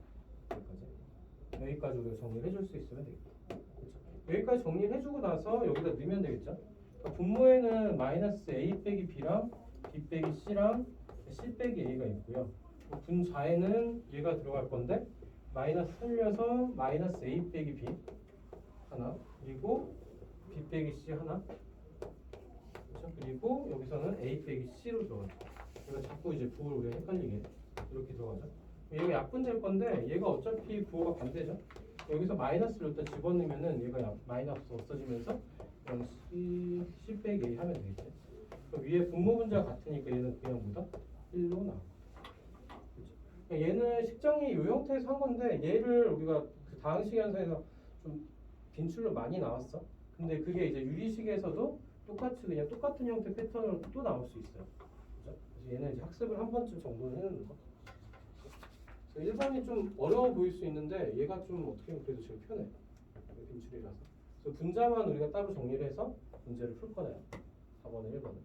여기까지 우리가 정리를 해줄 수 있으면 되겠다. 그렇죠? 여기까지 정리를 해주고 나서 여기다 넣으면 되겠죠? 그러니까 분모에는 마이너스 A 빼기 B랑 B 빼기 C랑 C 빼기 A가 있고요. 분자에는 얘가 들어갈 건데 마이너스 살려서 마이너스 A 빼기 B 하나 그리고 B 빼기 C 하나 그렇죠? 그리고 여기서는 A 빼기 C로 들어가죠. 이거 자꾸 이제 부호를 우리가 헷갈리게 이렇게 들어가죠. 얘가 약분될 건데 얘가 어차피 부호가 반대죠. 여기서 마이너스를 일단 집어넣으면은 얘가 마이너스 없어지면서 그냥 C 빼기 A 하면 되겠지. 그럼 위에 분모 분자 같으니까 얘는 그냥 뭐다? 1로 나와. 그렇죠? 얘는 식정이 이 형태에서 한 건데 얘를 우리가 그 다항식 현상에서 좀 빈출로 많이 나왔어. 근데 그게 이제 유리식에서도 똑같이 그냥 똑같은 형태 패턴으로 또 나올 수 있어요. 그렇죠? 그래서 얘는 이제 학습을 한 번쯤 정도는 해놓는 거. 1번이 좀 어려워 보일 수 있는데 얘가 좀 어떻게 보면 그래도 제일 편해. 빈출이라서. 그래서 분자만 우리가 따로 정리를 해서 문제를 풀 거예요. 4번에 1번은.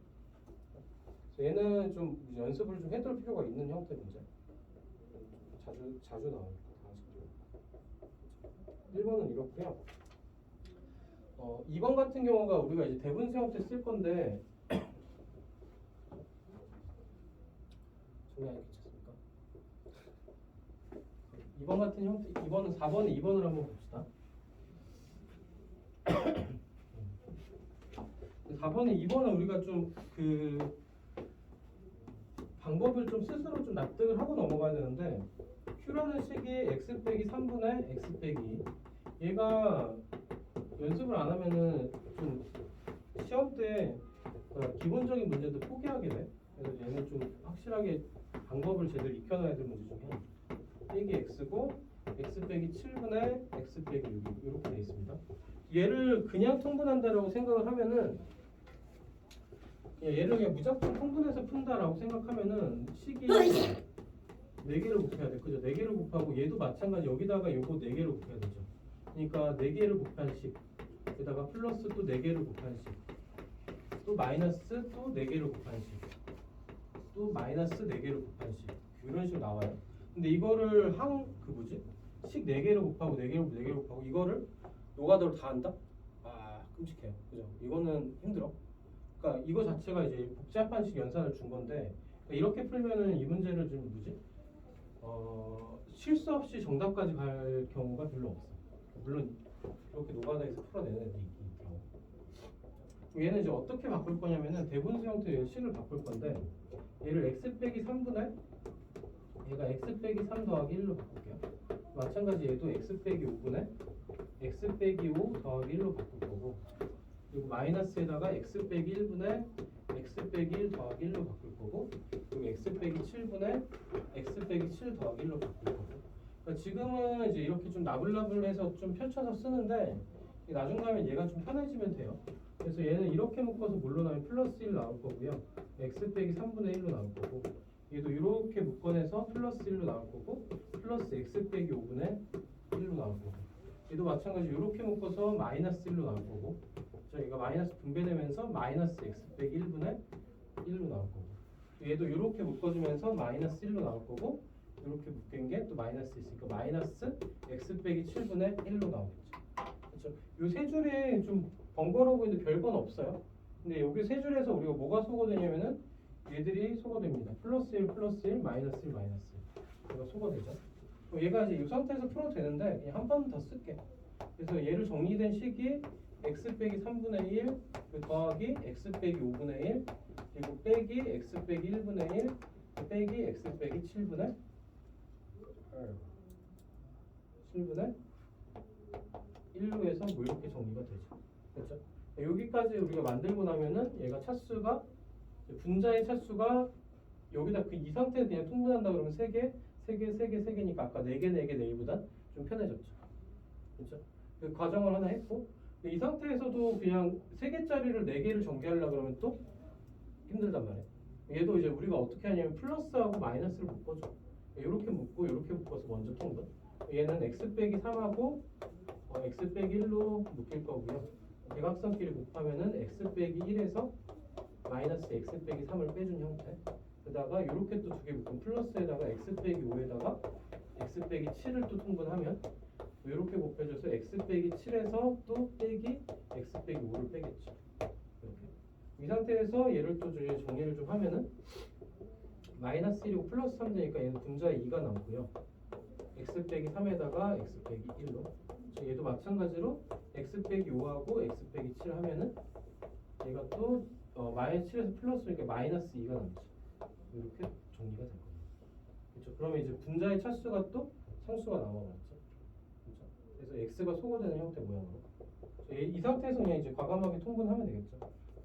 그래서 얘는 좀 연습을 좀 해둘 필요가 있는 형태 문제. 자주 나오니까 다항식들이. 1번은 이렇고요. 2번 같은 경우가 우리가 이제 대분수 형태 쓸 건데 정리하기 괜찮습니까? 2번 같은 형태, 2번은 4번에 2번을 한번 봅시다. 4번에 2번은 우리가 좀 그 방법을 좀 스스로 좀 납득을 하고 넘어가야 되는데 Q라는 식이 x 빼기 3분의 x 빼기 얘가 연습을 안 하면은 좀 시험 때 기본적인 문제도 포기하게 돼. 그래서 얘는 좀 확실하게 방법을 제대로 익혀놔야 될 문제 중에 빼기 x고 x 빼기 7분의 x 빼기 6 이렇게 돼 있습니다. 얘를 그냥 통분한다라고 생각을 하면은 얘를 그냥 무작정 통분해서 푼다라고 생각하면은 식이 4개를 곱해야 돼. 그죠? 4개를 곱하고 얘도 마찬가지 여기다가 요거 4개를 곱해야 되죠. 그러니까 4개를 곱한 식 에다가 플러스 또 4개를 곱한 식, 또 마이너스 또 4개를 곱한 식, 또 마이너스 4개를 곱한 식, 이런 식으로 나와요. 근데 이거를 식 4개를 곱하고 4개를 곱하고 이거를 노가다로 다 한다? 아, 끔찍해요. 그죠? 이거는 힘들어. 그러니까 이거 자체가 이제 복잡한 식 연산을 준 건데, 그러니까 이렇게 풀면은 이 문제를 좀 실수 없이 정답까지 갈 경우가 별로 없어. 물론 이렇게 노가다에서 풀어내는 애들이 있긴 있고. 얘는 이제 어떻게 바꿀 거냐면은 대분수 형태의 식을 바꿀 건데, 얘를 x 빼기 3분의 얘가 x 빼기 3 더하기 1로 바꿀게요. 마찬가지 얘도 x 빼기 5분의 x 빼기 5 더하기 1로 바꿀 거고, 그리고 마이너스에다가 x 빼기 1분의 x 빼기 1 더하기 1로 바꿀 거고, 그리고 x 빼기 7분의 x 빼기 7 더하기 1로 바꿀 거고. 그러니까 지금은 이제 이렇게 좀 나불나불해서 좀 펼쳐서 쓰는데, 나중 가면 얘가 좀 편해지면 돼요. 그래서 얘는 이렇게 묶어서 뭘로 나오면 플러스 1 나올 거고요. x 빼기 3분의 1로 나올 거고, 얘도 이렇게 묶어내서 플러스 1로 나올 거고, 플러스 x 빼기 5분의 1로 나올 거고, 얘도 마찬가지 이렇게 묶어서 마이너스 1로 나올 거고, 얘가 마이너스 분배되면서 마이너스 x 빼기 1분의 1로 나올 거고, 얘도 이렇게 묶어주면서 마이너스 1로 나올 거고, 이렇게 묶인 게 또 마이너스 있으니까 마이너스 x 빼기 7분의 1로 나오겠죠. 그렇죠? 이 세 줄이 좀 번거로워 보이는데 별건 없어요. 근데 여기 세 줄에서 우리가 뭐가 소거되냐면은 얘들이 소거됩니다. 플러스 1, 플러스 1, 마이너스 1, 마이너스 1. 얘가 소거되죠. 얘가 이제 이 상태에서 풀어도 되는데 그냥 한 번 더 쓸게. 그래서 얘를 정리된 식이 x 빼기 3분의 1 더하기 x 빼기 5분의 1 그리고 빼기 x 빼기 1분의 1 빼기 x 빼기 7분의 1로 해서 뭐 이렇게 정리가 되죠. 그렇죠? 여기까지 우리가 만들고 나면은 얘가 차수가 분자의 차수가 여기다 그 이 상태에서 그냥 통분한다 그러면 3개, 3개, 3개, 3개니까 아까 4개, 4개, 4개보다 좀 편해졌죠. 그렇죠? 그 과정을 하나 했고 이 상태에서도 그냥 3개짜리를 4개를 전개하려고 그러면 또 힘들단 말이에요. 얘도 이제 우리가 어떻게 하냐면 플러스하고 마이너스를 묶어줘. 이렇게 묶고 이렇게 묶어서 먼저 통분. 얘는 x 빼기 3하고 x 빼기 1로 묶일 거고요. 대각선끼리 곱하면은 x 빼기 1에서 마이너스 x 빼기 3을 빼준 형태. 그다가 이렇게 또 2개 묶으면 플러스에다가 x 빼기 5에다가 x 빼기 7을 또 통분하면 이렇게 곱해줘서 x 빼기 7에서 또 빼기 x 빼기 5를 빼겠죠. 이렇게. 이 상태에서 얘를 또 정리를 좀 하면은 마이너스 1이고 플러스 3 되니까 얘는 분자에 2가 남고요. x 빼기 3에다가 x 빼기 1로 얘도 마찬가지로 x 빼기 5하고 x 빼기 7 하면은 얘가 또 마이너스 7에서 플러스니까 마이너스 2가 남죠. 이렇게 정리가 될 겁니다. 그렇죠? 그러면 이제 분자의 차수가 또 상수가 나와봤죠. 그렇죠? 그래서 x가 소거되는 형태 모양으로 이 상태에서 그냥 이제 과감하게 통분하면 되겠죠.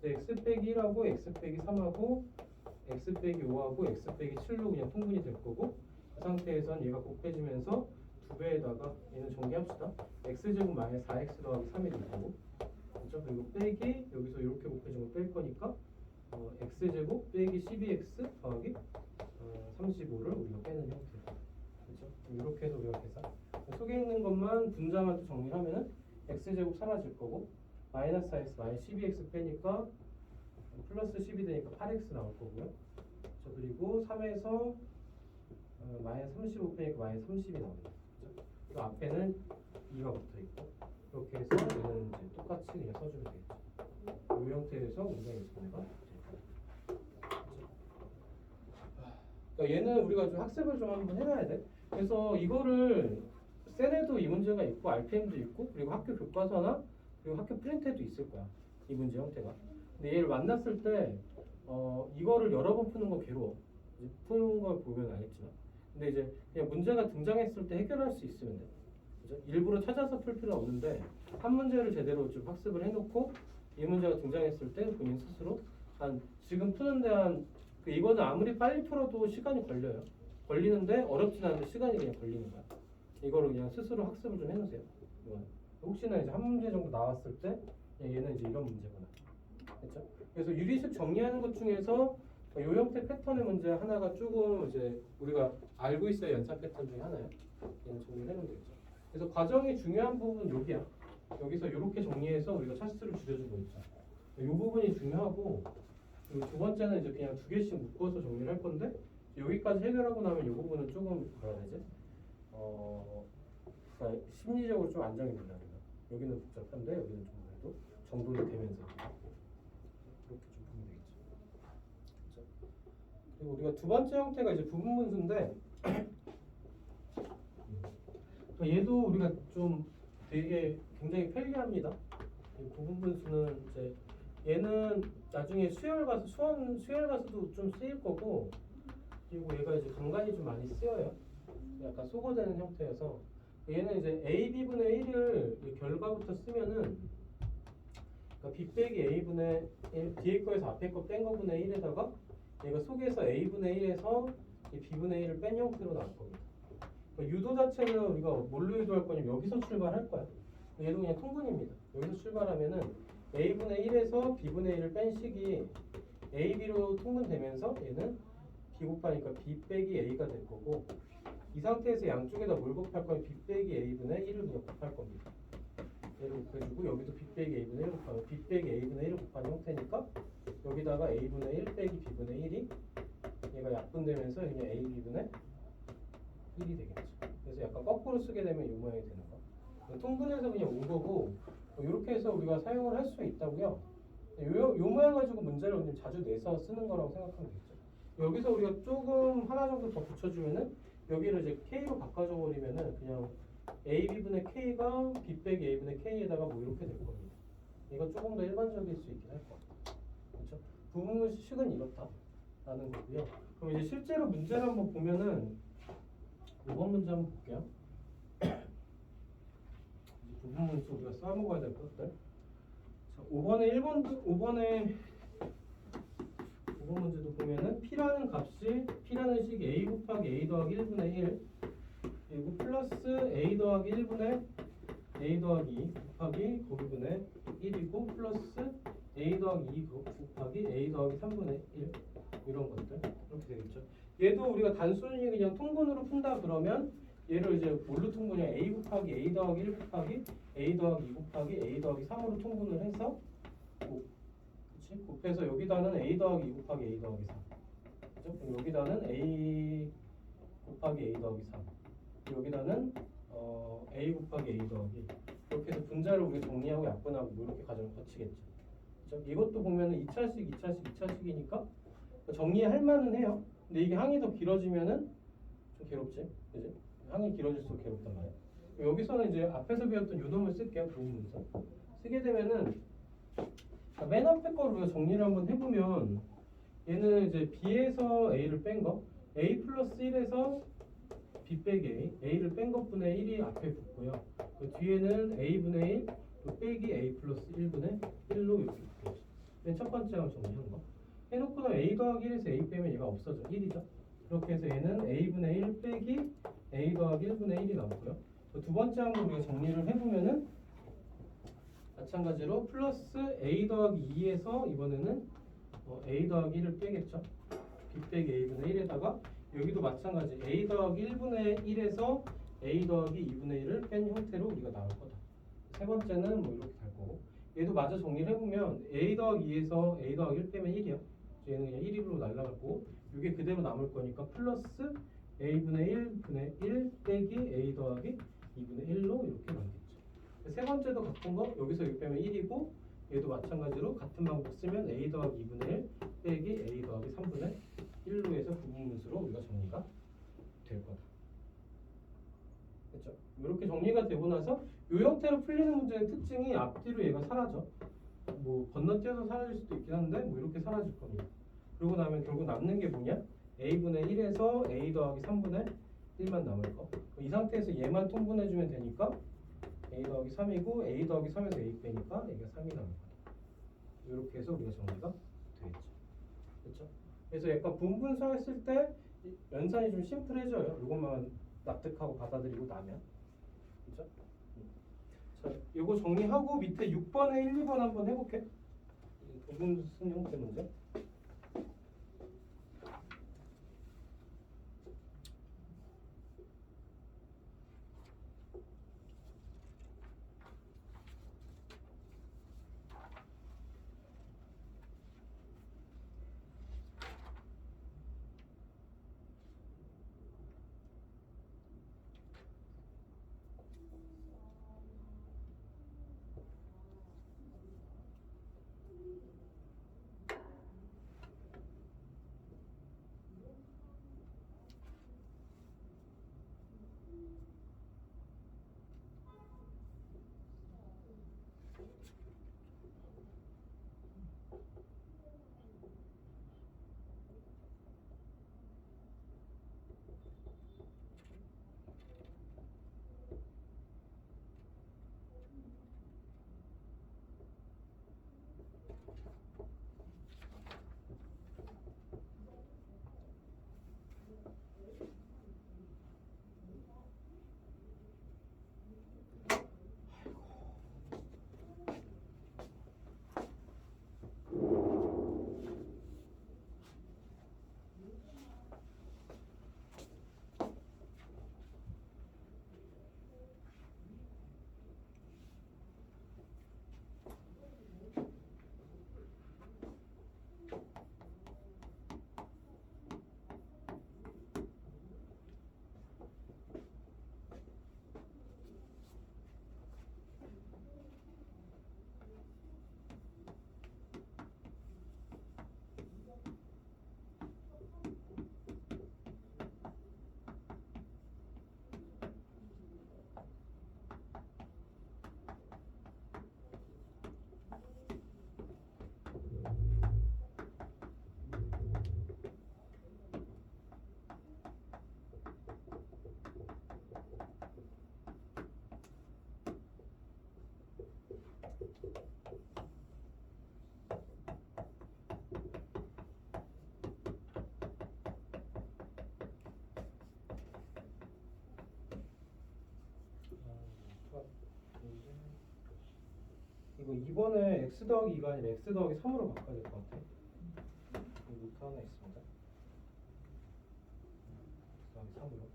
x 빼기 1하고 x 빼기 3하고 x 빼기 5하고 x 빼기 7로 그냥 통분이 될 거고 그 상태에선 얘가 곱해지면서 2배에다가 얘는 정리합시다. x제곱 마이너스 4x 더하기 3이 될 거고 그렇죠? 그리고 빼기 여기서 이렇게 곱해진 거 뺄 거니까 x제곱 빼기 12x 더하기 35를 우리가 빼는 형태예요. 그렇죠? 이렇게 해서 우리가 계산 속에 있는 것만 분자만 또 정리하면은 x제곱 사라질 거고 마이너스 4x 마이너스 12x 빼니까 플러스 10이 되니까 8x 나올 거고요. 그리고 3에서 마이너스 35 빼니까 마이너스 30이 나옵니다. 그렇죠? 그 앞에는 2가 붙어 있고 이렇게 해서 얘는 이제 똑같이 그냥 써주면 되겠죠. 이 형태에서 우리가 이 정리가 그러니까 얘는 우리가 좀 학습을 좀 한번 해놔야 돼. 그래서 이거를 셀에도 이 문제가 있고 RPM도 있고 그리고 학교 교과서나 그리고 학교 프린트에도 있을 거야. 이 문제 형태가. 근데 얘를 만났을 때 이거를 여러 번 푸는 거 괴로워. 푸는 걸 보면 알겠지만. 근데 이제 그냥 문제가 등장했을 때 해결할 수 있으면 돼. 그죠? 일부러 찾아서 풀 필요는 없는데 한 문제를 제대로 좀 학습을 해놓고 이 문제가 등장했을 때 본인 스스로 지금 푸는데 이거는 아무리 빨리 풀어도 시간이 걸려요. 걸리는데 어렵진 않은데 시간이 그냥 걸리는 거야. 이거를 그냥 스스로 학습을 좀 해놓으세요. 이거는. 혹시나 이제 한 문제 정도 나왔을 때 얘는 이제 이런 문제구나. 그렇죠? 그래서 유리식 정리하는 것 중에서 이 형태 패턴의 문제 하나가 조금 이제 우리가 알고 있어야 연산 패턴 중에 하나예요. 얘는 정리를 해놓으면 되겠죠. 그래서 과정이 중요한 부분은 여기야. 여기서 이렇게 정리해서 우리가 차수를 줄여주고 있죠. 이 부분이 중요하고 그리고 두 번째는 이제 그냥 두 개씩 묶어서 정리를 할 건데 여기까지 해결하고 나면 이 부분은 조금 뭐라 해야 되지? 그러니까 심리적으로 좀 안정이 된다. 여기는 복잡한데 여기는 좀 그래도 정돈이 되면서 이렇게 좀 보면 되겠죠. 그렇죠? 그리고 우리가 두 번째 형태가 이제 부분 분수인데 얘도 우리가 좀 되게 굉장히 편리합니다. 이 부분 분수는 이제 얘는 나중에 수열 가서도 좀 쓰일 거고 그리고 얘가 이제 간간히 좀 많이 쓰여요. 약간 소거되는 형태여서 얘는 이제 a b분의 1을 결과부터 쓰면은 그러니까 b 빼기 a분의 1 뒤에 거에서 앞에 거 뺀 거분의 1에다가 얘가 속에서 a분의 1에서 b분의 1을 뺀 형태로 나올 겁니다. 그러니까 유도 자체는 우리가 뭘로 유도할 거냐면 여기서 출발할 거야. 얘도 그냥 통분입니다. 여기서 출발하면은 a분의 1에서 b분의 1을 뺀 식이 ab로 통분되면서 얘는 b 곱하니까 b 빼기 a가 될 거고 이 상태에서 양쪽에다 뭘 곱할 거면 b 빼기 a분의 1을 그냥 곱할 겁니다. 얘를 곱해주고 여기도 b 빼기 a분의 1을 곱하면 b 빼기 a분의 1을 곱한 형태니까 여기다가 a분의 1 빼기 b분의 1이 얘가 약분되면서 그냥 a b분의 1이 되겠죠. 그래서 약간 거꾸로 쓰게 되면 이 모양이 되는 거. 통분해서 그냥 온 거고 이렇게 해서 우리가 사용을 할 수 있다고요. 요 모양 가지고 문제를 좀 자주 내서 쓰는 거라고 생각하면 되겠죠. 여기서 우리가 조금 하나 정도 더 붙여주면은 여기를 이제 k로 바꿔줘 버리면은 그냥 ab분의 k가 b 빼기 a분의 k에다가 뭐 이렇게 될 겁니다. 이거 조금 더 일반적일 수 있긴 할 것 같아요. 그렇죠? 부분식은 이렇다라는 거고요. 그럼 이제 실제로 문제를 한번 보면은 5번 문제 한번 볼게요. 부분 문수 우리가 써먹어야 될 것들. 자, 5번의 문제도 보면은 P라는 값이 P라는 식이 A 곱하기 A 더하기 1분의 1 그리고 플러스 A 더하기 1분의 A 더하기 2 곱하기 거기분의 1이고 플러스 A 더하기 2 곱하기 A 더하기 3분의 1 이런 것들 이렇게 되겠죠. 얘도 우리가 단순히 그냥 통분으로 푼다 그러면 얘를 이제 뭘로 통분이야? A 곱하기 A 더하기 1 곱하기 A 더하기 2 곱하기 A 더하기 3으로 통분을 해서 그치? 곱해서 여기다는 A 더하기 2 곱하기 A 더하기 3 그죠? 그럼 여기다는 A 곱하기 A 더하기 3 여기다는 A 곱하기 A 더하기 이렇게 해서 분자를 우리가 정리하고 약분하고 뭐 이렇게 과정을 거치겠죠. 그죠? 이것도 보면은 2차식이니까 정리할 만은 해요. 근데 이게 항이 더 길어지면은 좀 괴롭지, 그지? 항이 길어질수록 괴롭단 말이야. 여기서는 이제 앞에서 배웠던 요놈을 쓸게요. 부분문서 쓰게 되면은 맨 앞에 거를 우리가 정리를 한번 해보면 얘는 이제 B에서 A를 뺀 거, A 플러스 1에서 B 빼기 A, A를 뺀 것분의 1이 앞에 붙고요. 그 뒤에는 A분의 1 빼기 A 플러스 1분의 1로 이렇게 붙겠죠. 맨 첫 번째 항 정리한 거. 해놓고 나면 A 더하기 1에서 A 빼면 얘가 없어져. 1이죠. 이렇게 해서 얘는 A분의 1 빼기 A 더하기 1분의 1이 나오고요. 두 번째 항도 우리가 정리를 해보면은 마찬가지로 플러스 A 더하기 2에서 이번에는 A 더하기 1을 빼겠죠. B 빼기 A분의 1에다가 여기도 마찬가지 A 더하기 1분의 1에서 A 더하기 2분의 1을 뺀 형태로 우리가 나올 거다. 세 번째는 뭐 이렇게 갈 거고 얘도 마저 정리를 해보면 A 더하기 2에서 A 더하기 1 빼면 1이요. 얘는 그냥 1으로 날라갈 거고 이게 그대로 남을 거니까 플러스 A분의 1분의 1 빼기 A 더하기 2분의 1로 이렇게 남겠죠. 세 번째도 같은 거 여기서 6 빼면 1이고 얘도 마찬가지로 같은 방법 쓰면 A 더하기 2분의 1 빼기 A 더하기 3분의 1로 해서 부분문수로 우리가 정리가 될 거다. 그렇죠? 이렇게 정리가 되고 나서 이 형태로 풀리는 문제의 특징이 앞뒤로 얘가 사라져. 뭐 건너뛰어서 사라질 수도 있긴 한데 뭐 이렇게 사라질 겁니다. 그러고 나면 결국 남는 게 뭐냐? A분의 1에서 A 더하기 3분의 1만 남을 거. 이 상태에서 얘만 통분해주면 되니까 A 더하기 3이고 A 더하기 3에서 A 빼니까 얘가 3이 남을 거다. 이렇게 해서 우리가 정리가 되겠죠. 그렇죠? 그래서 약간 분분수 했을 때 연산이 좀 심플해져요. 이것만 납득하고 받아들이고 나면. 그렇죠? 자, 이거 정리하고 밑에 6번에 1, 2번 한번 해볼게. 부분수 형태 문제. 이거 이번에 x 더하기 2가 아니라 x 더하기 3으로 바꿔야 될 것 같아. 여기 노트 하나 있습니다. x 더하기 3으로.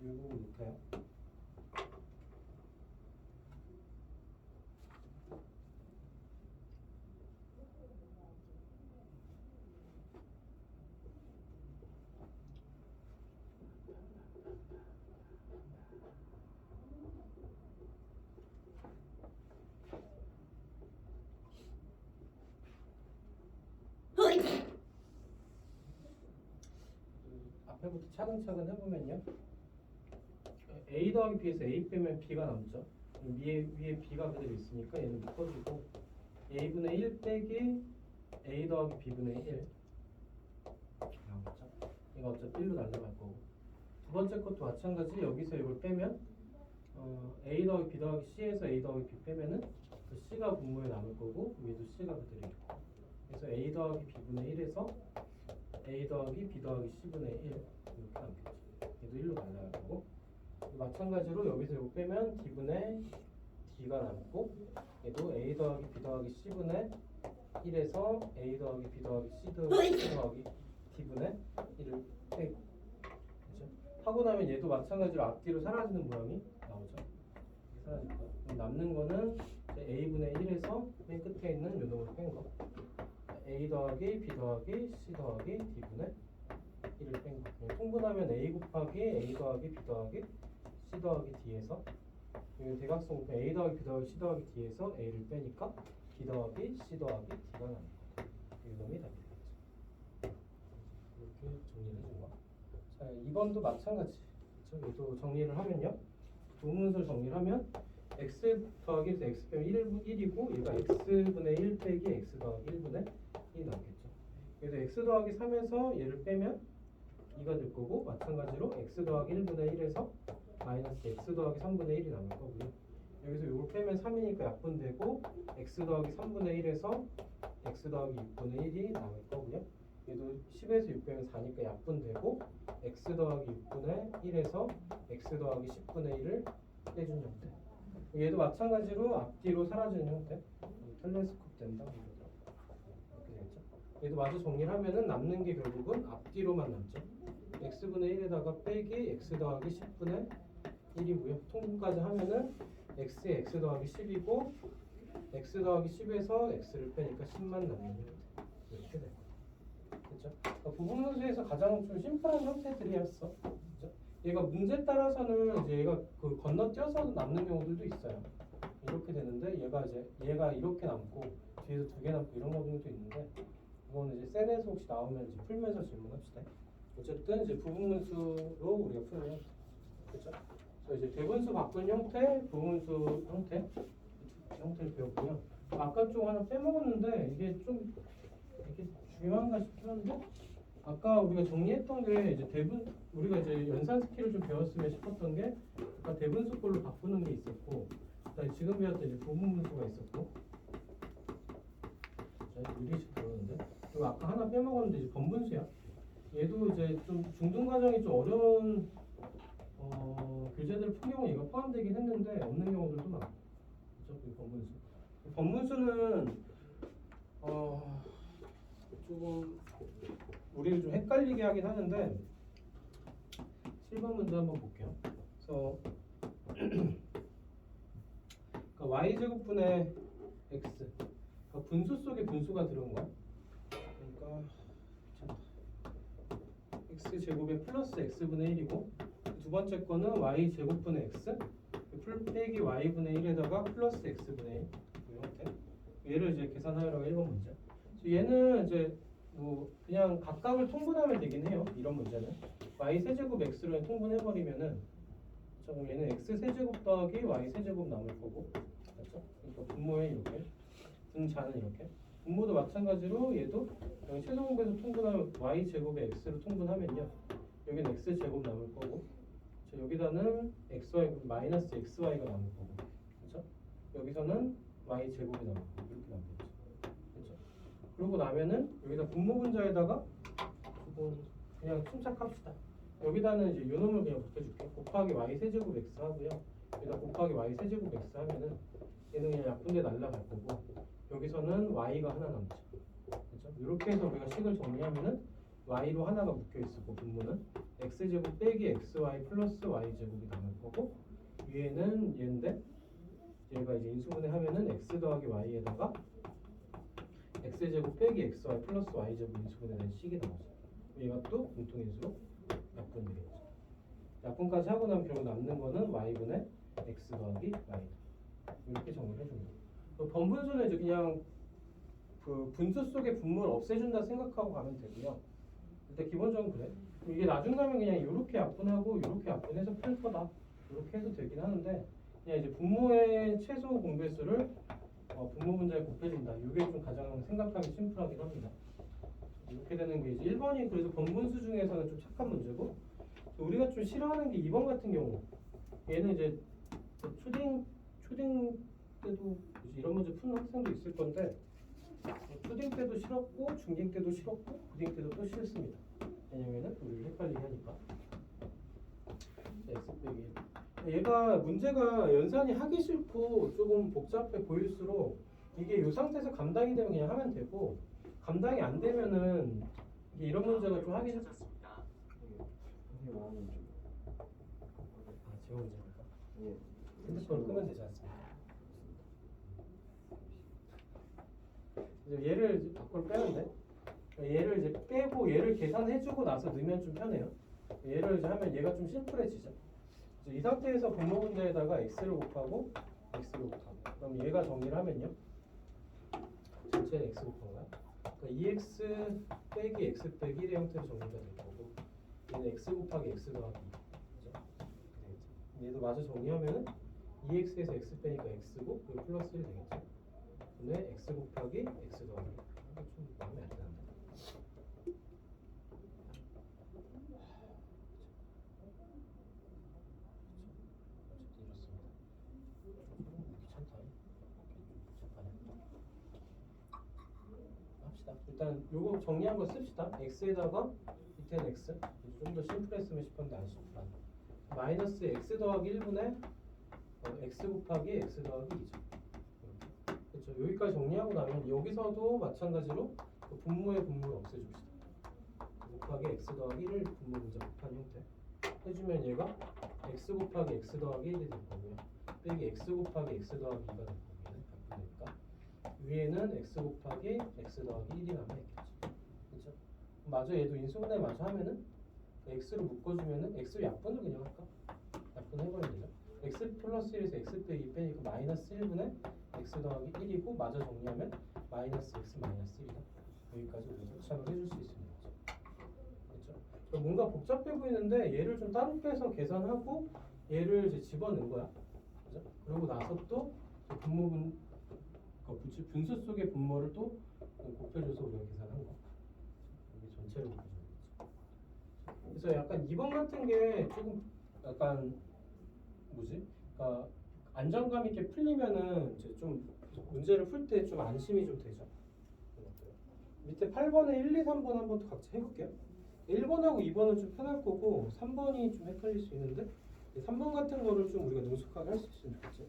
이 부분 노트야. 앞에부터 차근차근 해보면요. A 더하기 B에서 A 빼면 B가 남죠. 위에 B가 그대로 있으니까 얘는 묶어주고 A분의 1 빼기 A 더하기 B분의 1 나오겠죠. 이거 어차피 1로 날라갈 거고 두 번째 것도 마찬가지. 여기서 이걸 빼면 A 더하기 B 더하기 C에서 A 더하기 B 빼면은 그 C가 분모에 남을 거고 위에도 C가 그대로 있고 그래서 A 더하기 B분의 1에서 A 더하기 B 더하기 C분의 1 이렇게 남겠죠. 얘도 1로 날라갈 거고 마찬가지로 여기서 이거 빼면 D분의 D가 남고 얘도 A 더하기 B 더하기 C분의 1에서 A 더하기 B 더하기 C 더하기 D분의 1을 빼고 그렇죠? 하고 나면 얘도 마찬가지로 앞뒤로 사라지는 모양이 나오죠. 이렇게 사라질 거예요. 그럼 남는 거는 이제 A분의 1에서 맨 끝에 있는 요 놈을 뺀 거 A 더하기 B 더하기 C 더하기 D분의 1을 뺀 거. 통분하면 A 곱하기 A 더하기 B 더하기 C 더하기 D에서 이거 대각선 곱하기 A 더하기 B 더하기 C 더하기 D에서 A를 빼니까 B 더하기 C 더하기 D가 나는 거. 이 놈이 답이 되겠죠. 이렇게 정리를 해준 거. 자, 2번도 마찬가지. 그렇죠? 얘도 정리를 하면요. 도문수를 정리를 하면 x 더하기 x 빼면 1이고 얘가 x분의 1 빼기 x 더하기 1분의 1이 나오겠죠. 그래서 x 더하기 3에서 얘를 빼면 2가 될 거고 마찬가지로 x 더하기 1분의 1에서 마이너스 x 더하기 3분의 1이 남을 거고요. 여기서 이걸 빼면 3이니까 약분되고 x 더하기 3분의 1에서 x 더하기 6분의 1이 남을 거고요. 얘도 10에서 6 빼면 4니까 약분되고 x 더하기 6분의 1에서 x 더하기 10분의 1을 빼준 형태. 얘도 마찬가지로 앞뒤로 사라지는 형태. 텔레스콥 된다. 이렇게 되겠죠. 얘도 마저 정리를 하면은 남는 게 결국은 앞뒤로만 남죠. x분의 1에다가 빼기 x 더하기 10분의 1이고요. 통분까지 하면은 x에 x 더하기 10이고 x 더하기 10에서 x를 빼니까 10만 남는 형태. 이렇게 될 거예요. 그렇죠? 그러니까 부분문수에서 가장 좀 심플한 형태들이었어. 그렇죠? 얘가 문제 따라서는 이제 얘가 그 건너뛰어서 남는 경우들도 있어요. 이렇게 되는데 얘가 이렇게 남고 뒤에서 2개 남고 이런 경우도 있는데 이거는 이제 센에서 혹시 나오면 이제 풀면서 질문합시다. 어쨌든 이제 부분문수로 우리가 풀어야 돼. 그렇죠? 그래서 이제 대분수 바꾼 형태, 부분수 형태를 배웠고요. 아까 좀 하나 빼먹었는데 이게 좀 이게 중요한가 싶긴 한데 아까 우리가 정리했던 게 이제 우리가 이제 연산 스킬을 좀 배웠으면 싶었던 게 아까 대분수꼴로 바꾸는 게 있었고 그다음에 지금 배웠던 이제 부분문수가 있었고 자, 유리식 배웠는데 그리고 아까 하나 빼먹었는데 이제 번분수야. 얘도 이제 좀 중등 과정이 좀 어려운 교재들 푼 경우 얘가 포함되긴 했는데 없는 경우들도 많고 그렇죠? 이 번분수. 번분수는 조금 우리를 좀 헷갈리게 하긴 하는데 7번 문제 한번 볼게요. 그래서 그러니까 y제곱분의 x 그러니까 분수 속에 분수가 들어온 거야. 그러니까 x제곱에 플러스 x분의 1이고 두 번째 거는 y제곱분의 x 빼기 y분의 1에다가 플러스 x분의 1 이 형태. 얘를 이제 계산하려고 1번 문제. 얘는 이제 뭐 그냥 각각을 통분하면 되긴 해요. 이런 문제는 y 세제곱 x로 통분해버리면은 그럼 얘는 x 세제곱 더하기 y 세제곱 남을 거고 그렇죠? 그러니까 분모에 이렇게 등자는 이렇게 분모도 마찬가지로 얘도 여기 최소공배에서 통분하면 y 제곱에 x로 통분하면요 여기는 x 제곱 남을 거고 여기다는 xy 마이너스 xy가 남을 거고 그렇죠? 여기서는 y 제곱이 남을 거고 이렇게 남겠죠. 그렇죠? 그러고 나면은 여기다 분모분자에다가 조금 그냥 침착합시다. 여기다는 이제 요놈을 그냥 붙여줄게. 곱하기 y 세제곱 x 하고요. 여기다 곱하기 y 세제곱 x 하면은 얘는 그냥 약분돼 날라갈 거고 여기서는 y가 하나 남죠. 그렇죠? 이렇게 해서 우리가 식을 정리하면은 y로 하나가 묶여 있고 분모는 x제곱 빼기 xy 플러스 y제곱이 남을 거고 위에는 얘인데 얘가 이제 인수분해 하면은 x 더하기 y에다가 x제곱 빼기 xy 플러스 y제곱 인수분해된 식이 나오죠. 얘가 또 공통인수로 약분되겠죠. 약분까지 하고 나면 결국 남는 거는 y분의 x 더하기 y 이렇게 정리를 해줍니다. 번분수는 이제 그냥 그 분수 속의 분모를 없애준다 생각하고 가면 되고요. 일단 기본적으로 그래. 이게 나중 가면 그냥 이렇게 약분하고 이렇게 약분해서 풀 거다. 이렇게 해도 되긴 하는데 그냥 이제 분모의 최소 공배수를 분모 분자에 곱해준다. 이게 좀 가장 생각하기 심플하긴 합니다. 이렇게 되는 게 이제 1번이 그래도 번분수 중에서는 좀 착한 문제고 우리가 좀 싫어하는 게 2번 같은 경우 얘는 이제 초딩 때도 이제 이런 문제 푸는 학생도 있을 건데 초딩 때도 싫었고 중딩 때도 싫었고 고딩 때도 또 싫습니다. 왜냐면은 우리 헷갈리게 하니까. 자, x 빼기 얘가 문제가 연산이 하기 싫고 조금 복잡해 보일수록 이게 이 상태에서 감당이 되면 그냥 하면 되고 감당이 안 되면은 이게 이런 문제가 좀 하기 싫. 찾았습니다. 선생님 마음은 좀. 제가 문제입니까? 예. 핸드폰을 끄면 되지 않습니까? 이제 얘를 이제 밖으로 빼는데 얘를 이제 빼고 얘를 계산해주고 나서 넣으면 좀 편해요. 얘를 이제 하면 얘가 좀 심플해지죠. 이제 이 상태에서 분모 분자에다가 x를 곱하고 x를 곱하고 그럼 얘가 정리를 하면요. 전체 x 곱한가요? 그러니까 2x 빼기 x 빼기 1의 형태로 정리가 될 거고 얘는 x 곱하기 x 더하기 2. 그죠? 얘도 마저 정리하면은 2x에서 x 빼니까 x고 그리고 플러스 1 되겠죠. 근데 x 곱하기 x 더하기 이게 좀 마음에 안 드는데. 합시다. 일단 요거 정리한 거 씁시다. x에다가 밑에는 x 좀 더 심플했으면 싶었는데 안 심플하네. 마이너스 x 더하기 1분의 x 곱하기 x 더하기 2죠. 그렇죠. 여기까지 정리하고 나면 여기서도 마찬가지로 그 분모의 분모를 없애줍시다. 곱하기 x 더하기 1을 분모 분자 곱한 형태 해주면 얘가 x 곱하기 x 더하기 1이 될 거고요. 빼기 x 곱하기 x 더하기 2가 될 거고요. 바꾸니까 위에는 x 곱하기 x 더하기 1이 남아있겠죠. 그렇죠? 마저 얘도 인수분해 마저 하면은 x로 묶어주면은 x 약분을 그냥 할까? 약분 해버리면 되죠. x 플러스 1에서 x 빼기 빼니까 마이너스 1분의 x 더하기 1이고 마저 정리하면 마이너스 x 마이너스 1이다. 여기까지 우리가 도착을 해줄 수 있습니다. 그렇죠? 뭔가 복잡해 보이는데 얘를 좀 따로 빼서 계산하고 얘를 이제 집어넣은 거야. 그죠? 그러고 나서 또 분모분 분수 속의 분모를 또 곱해줘서 우리가 계산한 거. 여기 전체를 곱해주는 거죠. 그래서 약간 2번 같은 게 조금 약간 뭐지? 그러니까 안정감 있게 풀리면은 이제 좀 문제를 풀 때 좀 안심이 좀 되죠. 밑에 8번에 1, 2, 3번 한번 더 각자 해볼게요. 1번하고 2번은 좀 편할 거고 3번이 좀 헷갈릴 수 있는데 3번 같은 거를 좀 우리가 능숙하게 할 수 있으면 좋겠지.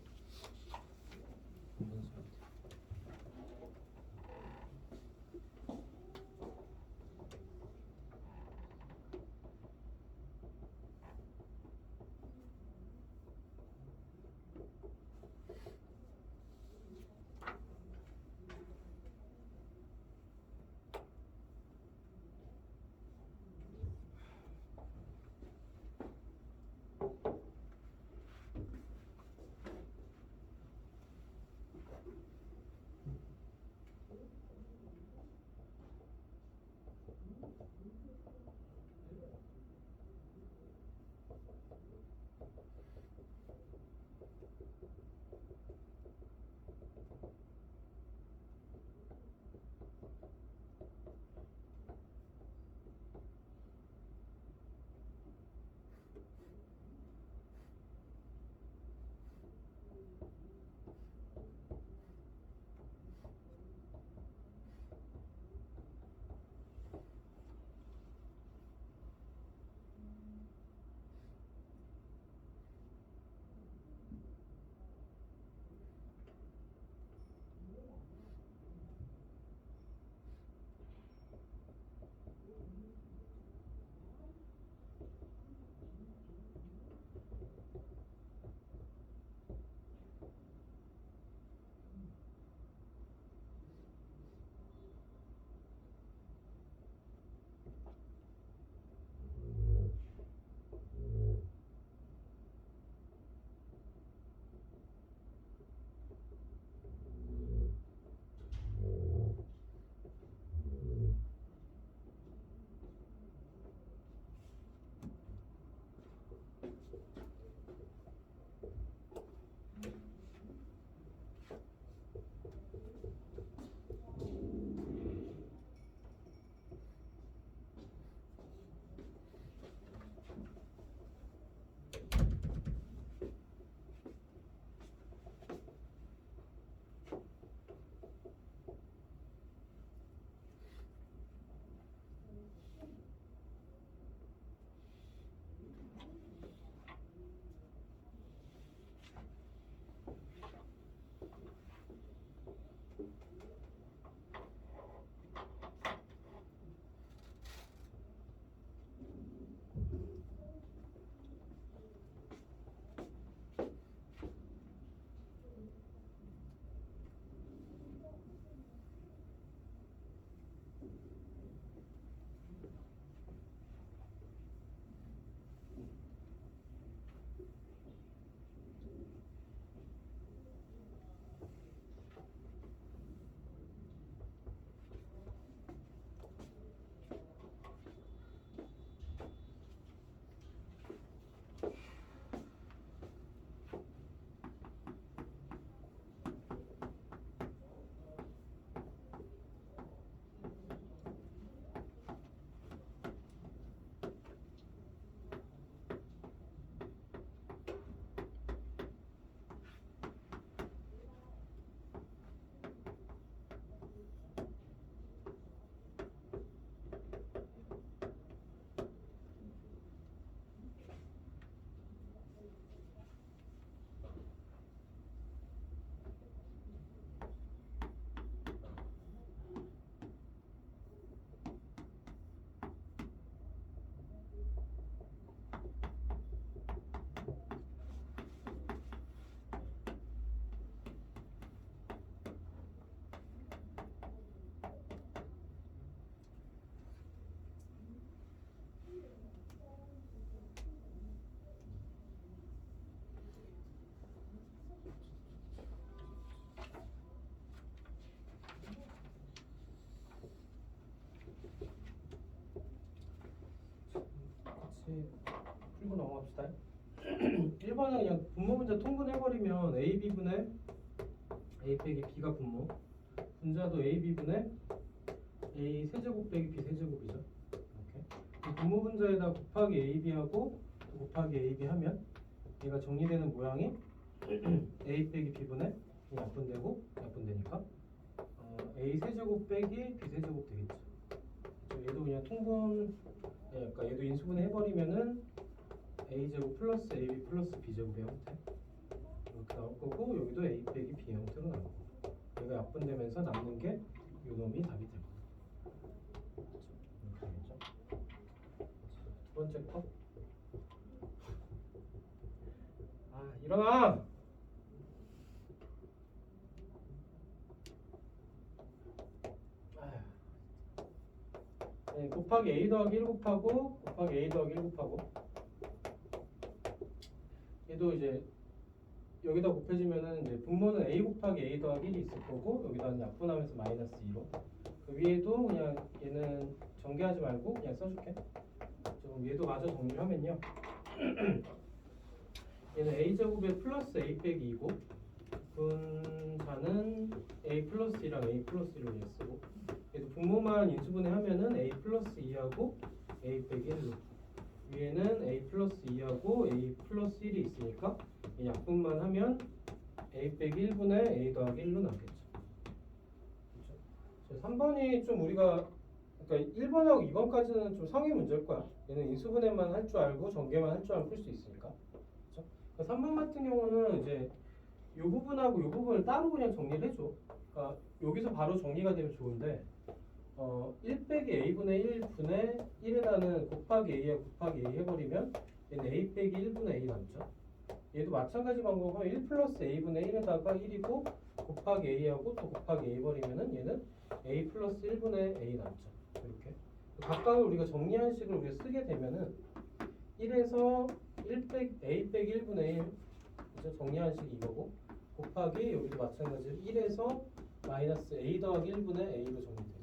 통분 넘어갑시다. 1번은 그냥 분모 분자 통분해버리면 A, B분의 A 빼기 B가 분모, 분자도 A, B분의 A 세제곱 빼기 B 세제곱이죠. 이렇게 분모 분자에다 곱하기 A, B하고 곱하기 A, B 하면 얘가 정리되는 모양이 A 빼기 B분의 약분되고 약분되니까 A 세제곱 빼기 B 세제곱 되겠죠. 얘도 그냥 통분, 그러니까 얘도 인수분해 해버리면은 A 제곱 플러스 AB 플러스 B 제곱의 형태 이렇게 나올 거고, 여기도 A 빼기 B 형태로 나오고, 얘가 약분되면서 남는 게 요 놈이 답이 되고. 이렇게 되겠죠. 두 번째 거. 아, 일어나! 네, 곱하기 A 더하기 1 곱하고 곱하기 A 더하기 1 곱하고, 얘도 이제 여기다 곱해지면은 이제 분모는 A 곱하기 A 더하기 1이 있을 거고, 여기다 약분하면서 마이너스 2로, 그 위에도 그냥 얘는 전개하지 말고 그냥 써줄게. 좀 얘도 마저 정리를 하면요. 얘는 A 제곱에 플러스 A 빼기 2고, 분자는 A 플러스 2랑 A 플러스 1로 얘 쓰고, 얘도 분모만 인수분해 하면은 A 플러스 2하고 A 빼기 1로, 위에는 A 플러스 2하고 A 플러스 1이 있으니까 이 약분만 하면 A 빼기 1분의 A 더하기 1로 나오겠죠. 그렇죠? 3번이 좀 우리가, 그러니까 1번하고 2번까지는 좀 상위 문제일 거야. 얘는 인수분해만 할 줄 알고 전개만 할 줄 알고 풀 수 있으니까. 그렇죠? 그러니까 3번 같은 경우는 이제 이 부분하고 이 부분을 따로 그냥 정리를 해줘. 그러니까 여기서 바로 정리가 되면 좋은데, 1 빼기 A분의 1분의 1에다는 곱하기 A에 곱하기 A 해버리면 얘는 A 빼기 1분의 A 남죠. 얘도 마찬가지 방법은 1 플러스 A분의 1에다가 1이고 곱하기 A하고 또 곱하기 A 해버리면은 얘는 A 플러스 1분의 A 남죠. 이렇게 각각을 우리가 정리한 식으로 우리가 쓰게 되면은 1에서 A 빼기 1분의 1, 그죠? 정리한 식이 이거고, 곱하기 여기도 마찬가지로 1에서 마이너스 A 더하기 1분의 A로 정리되죠.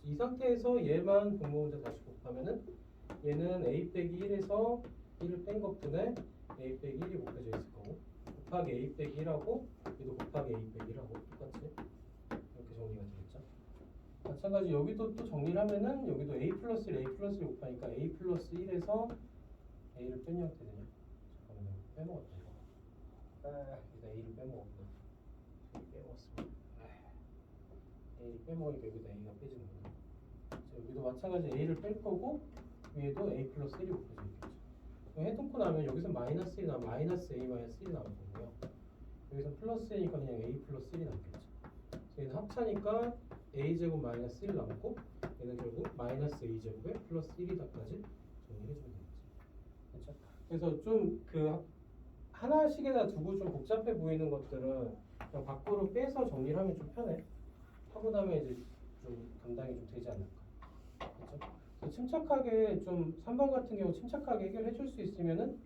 이 상태에서 얘만 분모 문제 다시 곱하면은 얘는 A 빼기 1에서 1을 뺀 것분에 A 빼기 1이 곱해져 있을 거고, 곱하기 A 빼기 1하고 얘도 곱하기 A 빼기 1하고 똑같이 이렇게 정리가 되겠죠. 마찬가지 여기도 또 정리를 하면은 여기도 A 플러스 1, A 플러스 1 곱하니까 A 플러스 1에서 A를 뺀 형태 되냐? 잠깐만요. 빼먹었다 이거. 여기다 A를 빼먹었구나. 빼먹었습니다. A를 빼먹으니까 여기다 A가 빼지는 거예요. 여기도 마찬가지 A를 뺄 거고, 위에도 A 플러스 1이 곱해져 있겠죠. 해놓고 나면 여기서 마이너스 1이 나면 마이너스 A 마이너스 1이 나올 거고요. 여기서 플러스니까 그냥 A 플러스 1이 남겠죠. 얘는 합차니까 A 제곱 마이너스 1 남고, 얘는 결국 마이너스 A 제곱에 플러스 1이다까지 정리해주면 되겠죠. 그렇죠? 그래서 좀 그 하나씩에다 두고 좀 복잡해 보이는 것들은 그냥 밖으로 빼서 정리를 하면 좀 편해. 하고 나면 이제 좀 감당이 좀 되지 않을까. 그렇죠? 그래서 침착하게 좀 3번 같은 경우 침착하게 해결해 줄 수 있으면은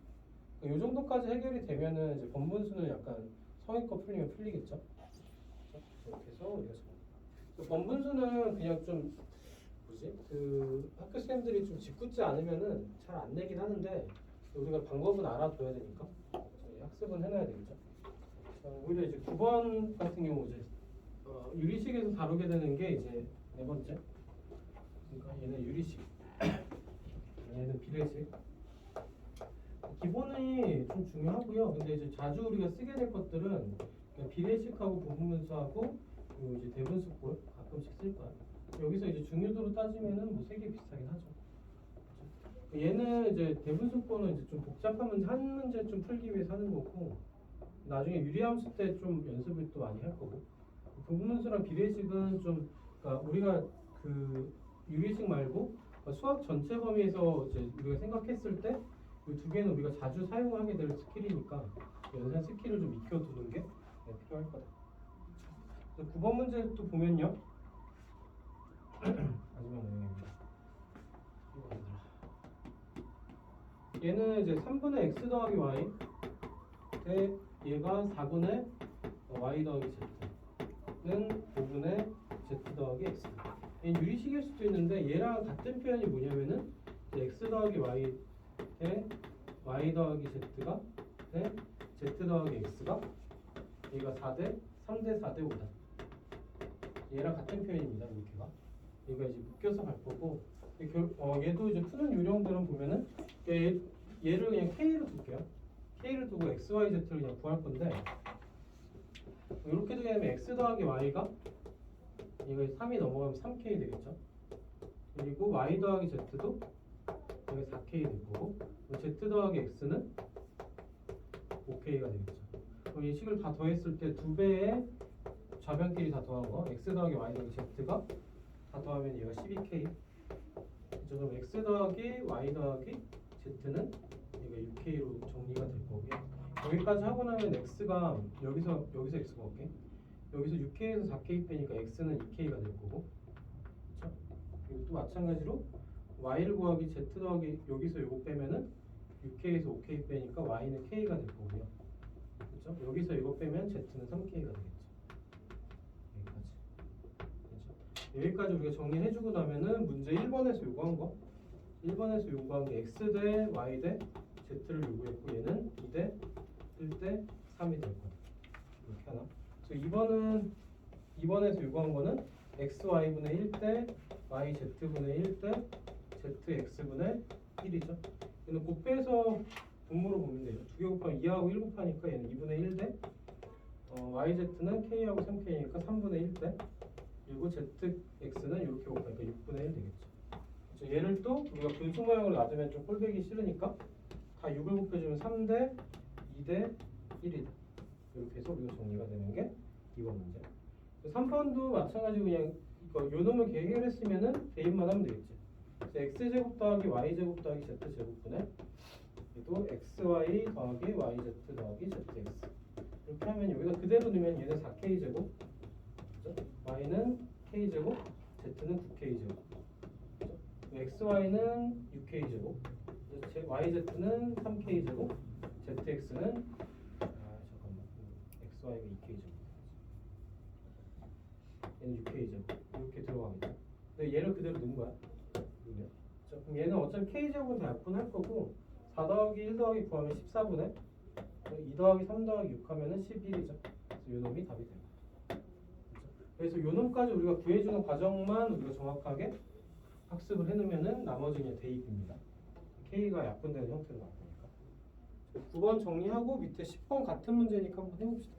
요 정도까지 해결이 되면은 이제 번분수는 약간 성의껏 풀리면 풀리겠죠. 그렇죠? 이렇게 해서 우리가 그 번분수는 그냥 좀 뭐지? 그 학교 쌤들이 좀 짓궂지 않으면은 잘 안 내긴 하는데, 우리가 방법은 알아둬야 되니까 학습은 해놔야 되겠죠. 오히려 이제 9번 같은 경우 이제 유리식에서 다루게 되는 게 이제 네 번째. 그러니까 얘는 유리식, 얘는 비례식. 기본이 좀 중요하고요. 근데 이제 자주 우리가 쓰게 될 것들은 비례식하고 부분분수하고 그리고 이제 대분수꼴 가끔씩 쓸 거야. 여기서 이제 중요도로 따지면은 뭐 세 개 비슷하긴 하죠. 얘는 이제 대분수꼴은 이제 좀 복잡한 문제, 한 문제 좀 풀기 위해서 하는 거고, 나중에 유리함수 때 좀 연습을 또 많이 할 거고, 부분분수랑 비례식은 좀, 그러니까 우리가 그 유리식 말고 수학 전체 범위에서 이제 우리가 생각했을 때 이 두 개는 우리가 자주 사용하게 될 스킬이니까 연산 스킬을 좀 익혀두는 게 필요할 거다. 9번 문제 또 보면요. 마지막 내용입니다. 얘는 이제 3분의 x 더하기 y 대 얘가 4분의 y 더하기 z는 5분의 z 더하기 x. 얘는 유리식일 수도 있는데 얘랑 같은 표현이 뭐냐면은 x 더하기 y 대 y 더하기 z가 대 z 더하기 x가 얘가 4대 3대 4대 5다. 얘랑 같은 표현입니다. 이렇게가. 얘가 이제 묶여서 갈 거고 얘도 이제 푸는 요령들은 보면은 얘를 그냥 k로 둘게요. k를 두고 x, y, z를 그냥 구할 건데 이렇게 되게 되면 x 더하기 y가 얘가 3이 넘어가면 3k 되겠죠. 그리고 y 더하기 z도 얘가 4k 될 거고 z 더하기 x는 5k가 되겠죠. 그럼 이 식을 다 더했을 때 두 배의 좌변끼리 다 더한 거 x 더하기 y 더하기 z가 다 더하면 얘가 12k. 그죠? 그럼 x 더하기 y 더하기 z는 얘가 6k로 정리가 될 거고요. 여기까지 하고 나면 x가 여기서 x가 올게. 여기서 6k에서 4k 빼니까 x는 2k가 될 거고. 그렇죠? 그리고 또 마찬가지로 y를 구하기 z 더하기 여기서 요거 빼면은 6k에서 5k 빼니까 y는 k가 될 거고요. 그렇죠? 여기서 이거 빼면 z는 3k가 되겠죠. 여기까지. 그렇죠? 여기까지 우리가 정리해주고 나면은 문제 1번에서 요구한 거 1번에서 요구한 게 x 대 y 대 z를 요구했고 얘는 2대 1대 3이 될 거야. 이렇게 하나. 그래서 2번에서 요구한 거는 x y분의 1대 y z분의 1대 z x분의 1이죠. 얘는 곱해서 분모로 보면 돼요. 2개 곱하면 2하고 1 곱하니까 얘는 2분의 1대 yz는 k하고 3k니까 3분의 1대 그리고 zx는 이렇게 곱하니까 6분의 1 되겠죠. 그래서 얘를 또 우리가 분수 모양으로 놔두면 좀 꼴배기 싫으니까 다 6을 곱해주면 3대 2대 1이다. 이렇게 해서 우리가 정리가 되는 게 2번 문제. 3번도 마찬가지로 그냥 이거 요 놈을 해결했으면은 대입만 하면 되겠지. 그래서 x제곱 더하기 y제곱 더하기 z제곱분의 또 xy 더하기 yz 더하기 zx 이렇게 하면 여기다 그대로 넣으면 얘는 4k제곱 그죠? y는 k제곱 z는 9k제곱 그죠? xy는 6k제곱 yz는 3k제곱 zx는 잠깐만 xy가 2k제곱 얘는 6k제곱 이렇게 들어가겠죠. 근데 얘를 그대로 넣은 거야. 그럼 얘는 어차피 k제곱은 다 약분할 거고 4 더하기 1 더하기 9 하면 14분의 2 더하기 3 더하기 6 하면 11이죠. 그래서 요 놈이 답이 됩니다. 그래서 요 놈까지 우리가 구해주는 과정만 우리가 정확하게 학습을 해놓으면은 나머지는 대입입니다. K가 약분되는 형태로 나올 거니까. 9번 정리하고 밑에 10번 같은 문제니까 한번 해봅시다.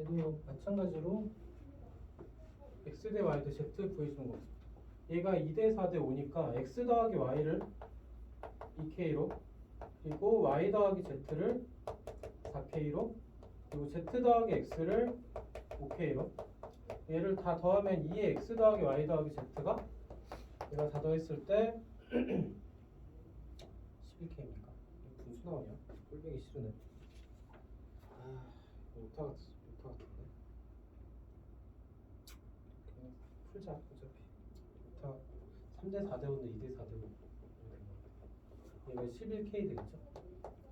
얘도 마찬가지로 x 대 y 대 z 구해주는 거. 얘가 2대 4대 5니까 x 더하기 y를 2k로, 그리고 y 더하기 z를 4k로, 그리고 z 더하기 x를 5k로. 얘를 다 더하면 2의 x 더하기 y 더하기 z가 얘가 다 더했을 때 11k입니까? 분수 나오냐? 꼴보기 싫으네. 오타 같은데. 그냥 풀자 어차피. 오타 3대 4대 5인데 2대 4대 5. 얘가 11k 되겠죠?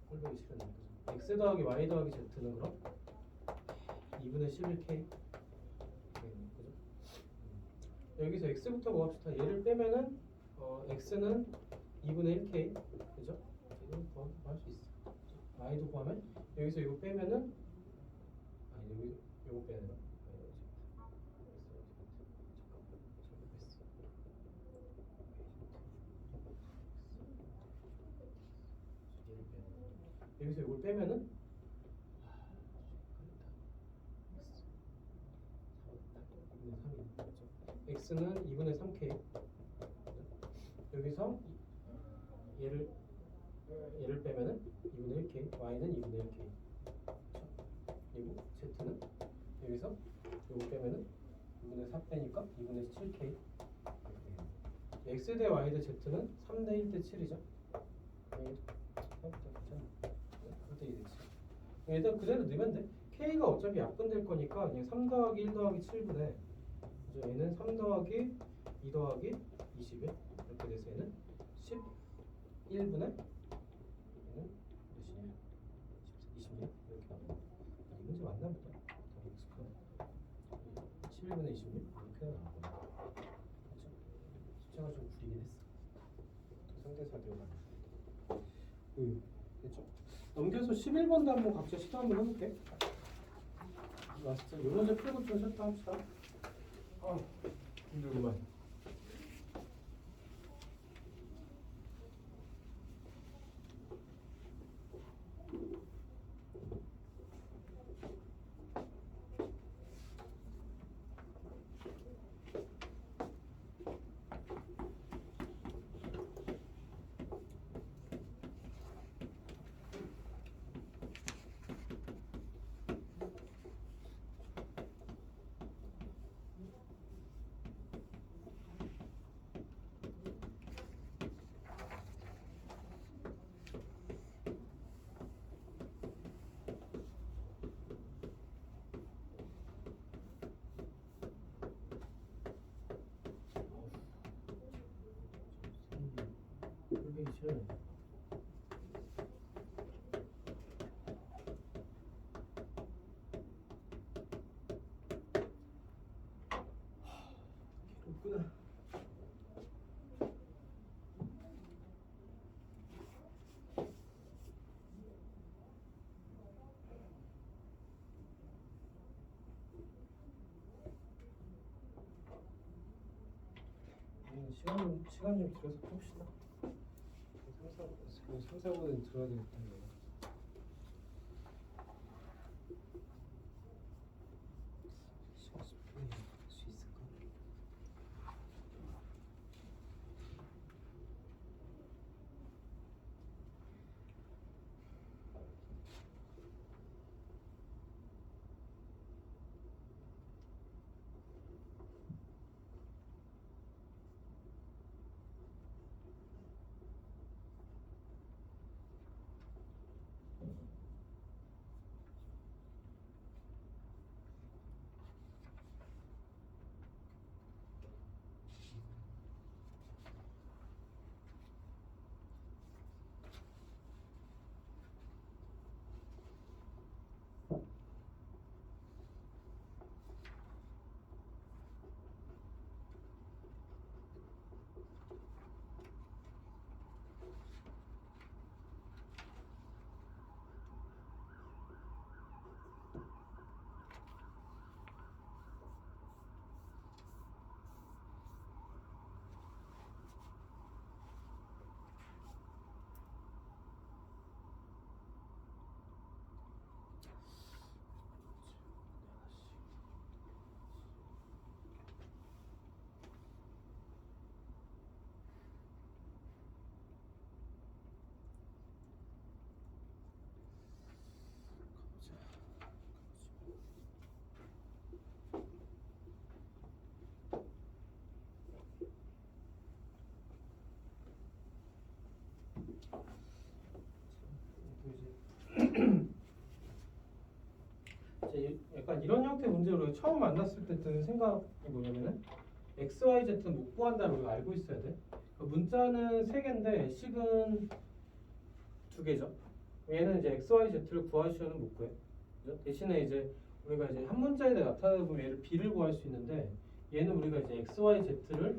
꼴보기 싫으네. 그죠? x 더하기 y 더하기 z는 그럼 2분의 11k. 그죠? 여기서 x부터 구합시다. 얘를 빼면은 x는 2분의 1k. 그죠? 이거 구할 수 있어. y도 구하면 여기서 이거 빼면은 여기 요거 빼야 되나? 여기서 이걸 빼면은 x는 2분의 3k. 여기서 얘를 빼면은 2분의 1k, y는 2분의 1k. 그리고 z는 여기서 요거 빼면은 2분의 4 빼니까 2분의 7k. x 대 y 대 z는 3대 1 대 7이죠. 일단 그대로 넣으면 돼. k가 어차피 약분될 거니까 그냥 3 더하기 1 더하기 7분의 얘는 3 더하기 2 더하기 21 이렇게 돼서 얘는 11분의 얘는 몇이냐? 26 이렇게 나와. 이 문제 맞나 보다. 11분의 26 이렇게 나와. 그렇죠? 숫자가 좀 구리긴 했어. 상대 4대가 됐죠? 넘겨서 11번도 한번 각자 시도 한번 해볼게. 라스트 요 문제 풀고 좀 쉬었다 합시다. 힘들구만. 꼴보기 싫어요. 괴롭구나. 시간 좀 들여서 봅시다. 3, 4분은 들어야 되겠다. 시간 10분이 할수 있을까? 우리가 처음 만났을 때 드는 생각이 뭐냐면은 x, y, z는 못 구한다는 우리가 알고 있어야 돼. 그 문자는 3개인데 식은 2개죠. 얘는 이제 x, y, z를 구하시면 못 구해. 그죠? 대신에 이제 우리가 이제 한 문자에 나타나다 보면 얘를 b를 구할 수 있는데 얘는 우리가 이제 x, y, z를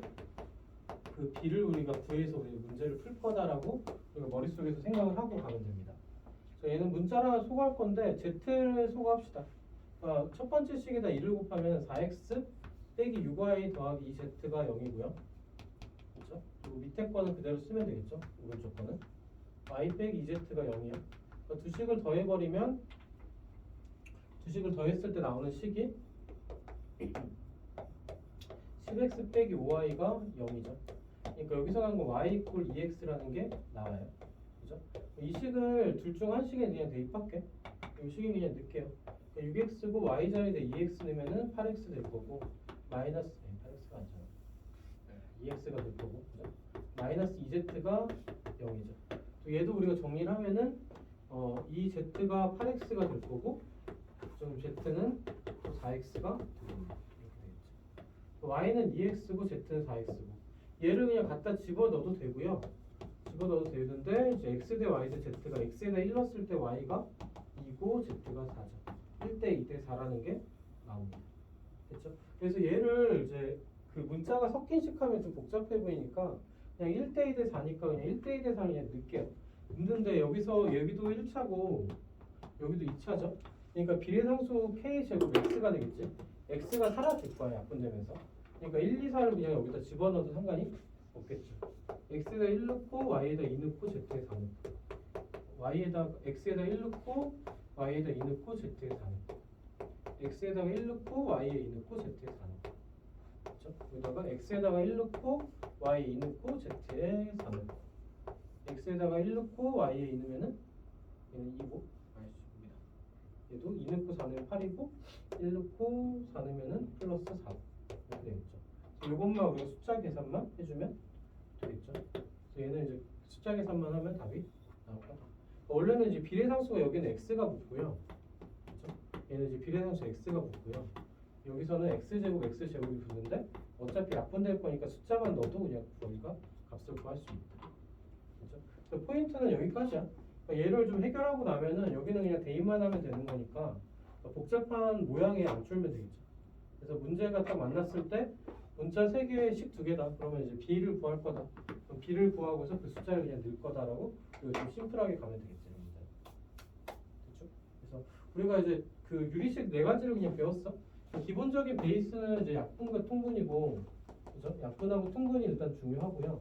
그 b를 우리가 구해서 우리 문제를 풀 거다라고 우리가 머릿속에서 생각을 하고 가면 됩니다. 그래서 얘는 문자를 하나 소거할 건데 z를 소거합시다. 첫 번째 식에다 2를 곱하면 4x 빼기 6y 더하기 2z가 0이고요. 그렇죠? 그리고 밑에 거는 그대로 쓰면 되겠죠. 오른쪽 거는 y 빼기 2z가 0이야. 그러니까 두 식을 더해버리면 두 식을 더했을 때 나오는 식이 10x 빼기 5y가 0이죠. 그러니까 여기서 나온 거 y 이퀄 2x라는 게 나와요. 그죠? 이 식을 둘 중 한 식에 그냥 대입할게. 이 식은 그냥 넣을게요. 6x고 y 자리에 2x 넣으면은 8x 될 거고 마이너스 8x가 아니잖아. 2x가 될 거고 그죠? 마이너스 2z가 0이죠. 또 얘도 우리가 정리를 하면은 이 z가 8x가 될 거고 좀 z는 또 4x가 될 겁니다. 이렇게 되겠죠. y는 2x고 z는 4x고 얘를 그냥 갖다 집어넣어도 되고요. 집어넣어도 되는데 이제 x 대 y 대 z가 x에다 1 넣었을 때 y가 2고 z가 4죠. 1대 2대 4라는 게 나옵니다. 됐죠? 그래서 얘를 이제 그 문자가 섞인 식 하면 좀 복잡해 보이니까 그냥 1대 2대 4니까 그냥 1대 2대 4 그냥 넣을게요. 넣는데 여기서 여기도 1차고 여기도 2차죠. 그러니까 비례상수 k 제곱 x가 되겠지. x가 사라질 거야 약분되면서. 그러니까 1, 2, 4를 그냥 여기다 집어넣어도 상관이 없겠죠. x에다 1 넣고 y에다 2 넣고 z에 4 넣고 x에다 1 넣고 y에다 2 넣고 z에 4 넣고 x에다가 1 넣고 y에 2 넣고 z에 4 넣고 그렇죠? 여기다가 x에다가 1 넣고 y에 2 넣고 z에 4 넣고 x에다가 1 넣고 y에 2 넣으면은 얘는 2고 얘도 2 넣고 4 넣으면 8이고 1 넣고 4 넣으면은 플러스 4 이렇게 되겠죠. 이것만 우리가 숫자 계산만 해주면 되겠죠. 그래서 얘는 이제 숫자 계산만 하면 답이 나올 거다. 원래는 이제 비례상수가 여기는 x가 붙고요. 그렇죠? 얘는 이제 비례상수 x가 붙고요. 여기서는 x제곱 x제곱이 붙는데 어차피 약분될 거니까 숫자만 넣어도 그냥 우리가 값을 구할 수 있다. 그렇죠? 그래서 포인트는 여기까지야. 그러니까 얘를 좀 해결하고 나면은 여기는 그냥 대입만 하면 되는 거니까 복잡한 모양에 안 줄면 되겠죠. 그래서 문제가 딱 만났을 때 문자 3개에 식 2개다. 그러면 이제 b를 구할 거다. 그럼 b를 구하고서 그 숫자를 그냥 넣을 거다라고 이거 좀 심플하게 가면 되겠죠. 됐죠? 그래서 우리가 이제 그 유리식 4가지를 그냥 배웠어. 기본적인 베이스는 이제 약분과 통분이고, 그죠? 약분하고 통분이 일단 중요하고요.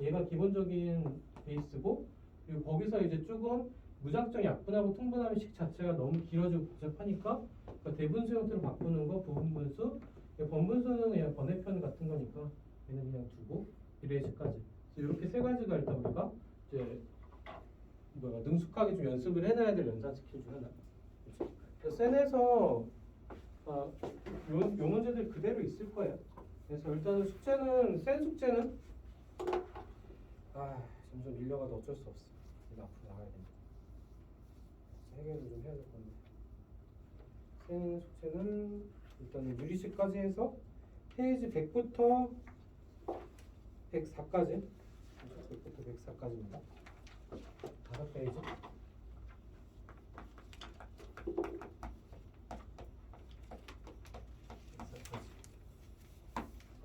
얘가 기본적인 베이스고, 그리고 거기서 이제 조금 무작정 약분하고 통분하는 식 자체가 너무 길어지고 복잡하니까 그러니까 대분수 형태로 바꾸는 거, 부분분수, 번분수는 그냥 번외편 같은 거니까 얘는 그냥 두고 비례식까지. 이렇게 3가지가 일단 우리가 이제 능숙하게 좀 연습을 해놔야 될 연산 스킬 중 하나. 그래서 센에서 요 문제들 그대로 있을 거예요. 그래서 일단은 숙제는 센 숙제는 점점 밀려가도 어쩔 수 없어. 이거 앞으로 나가야 됩니다. 해결을 좀 해야 될 건데. 센 숙제는 일단은 유리식까지 해서 페이지 100부터 104까지 100부터 104까지입니다. 5페이지.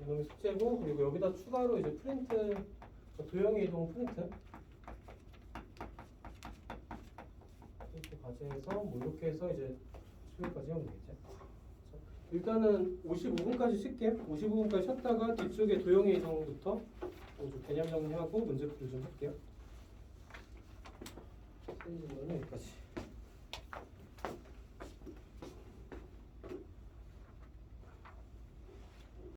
이놈이 숙제고, 그리고 여기다 추가로 이제 프린트, 도형의 이동 프린트 과제해서 뭐 이렇게 해서 이제 수요까지 하면 되겠죠. 일단은 55분까지 쉴게요. 55분까지 쉬었다가 뒤쪽에 도형의 이동부터 좀 개념 정리하고 문제풀이 좀 할게요. 여기까지.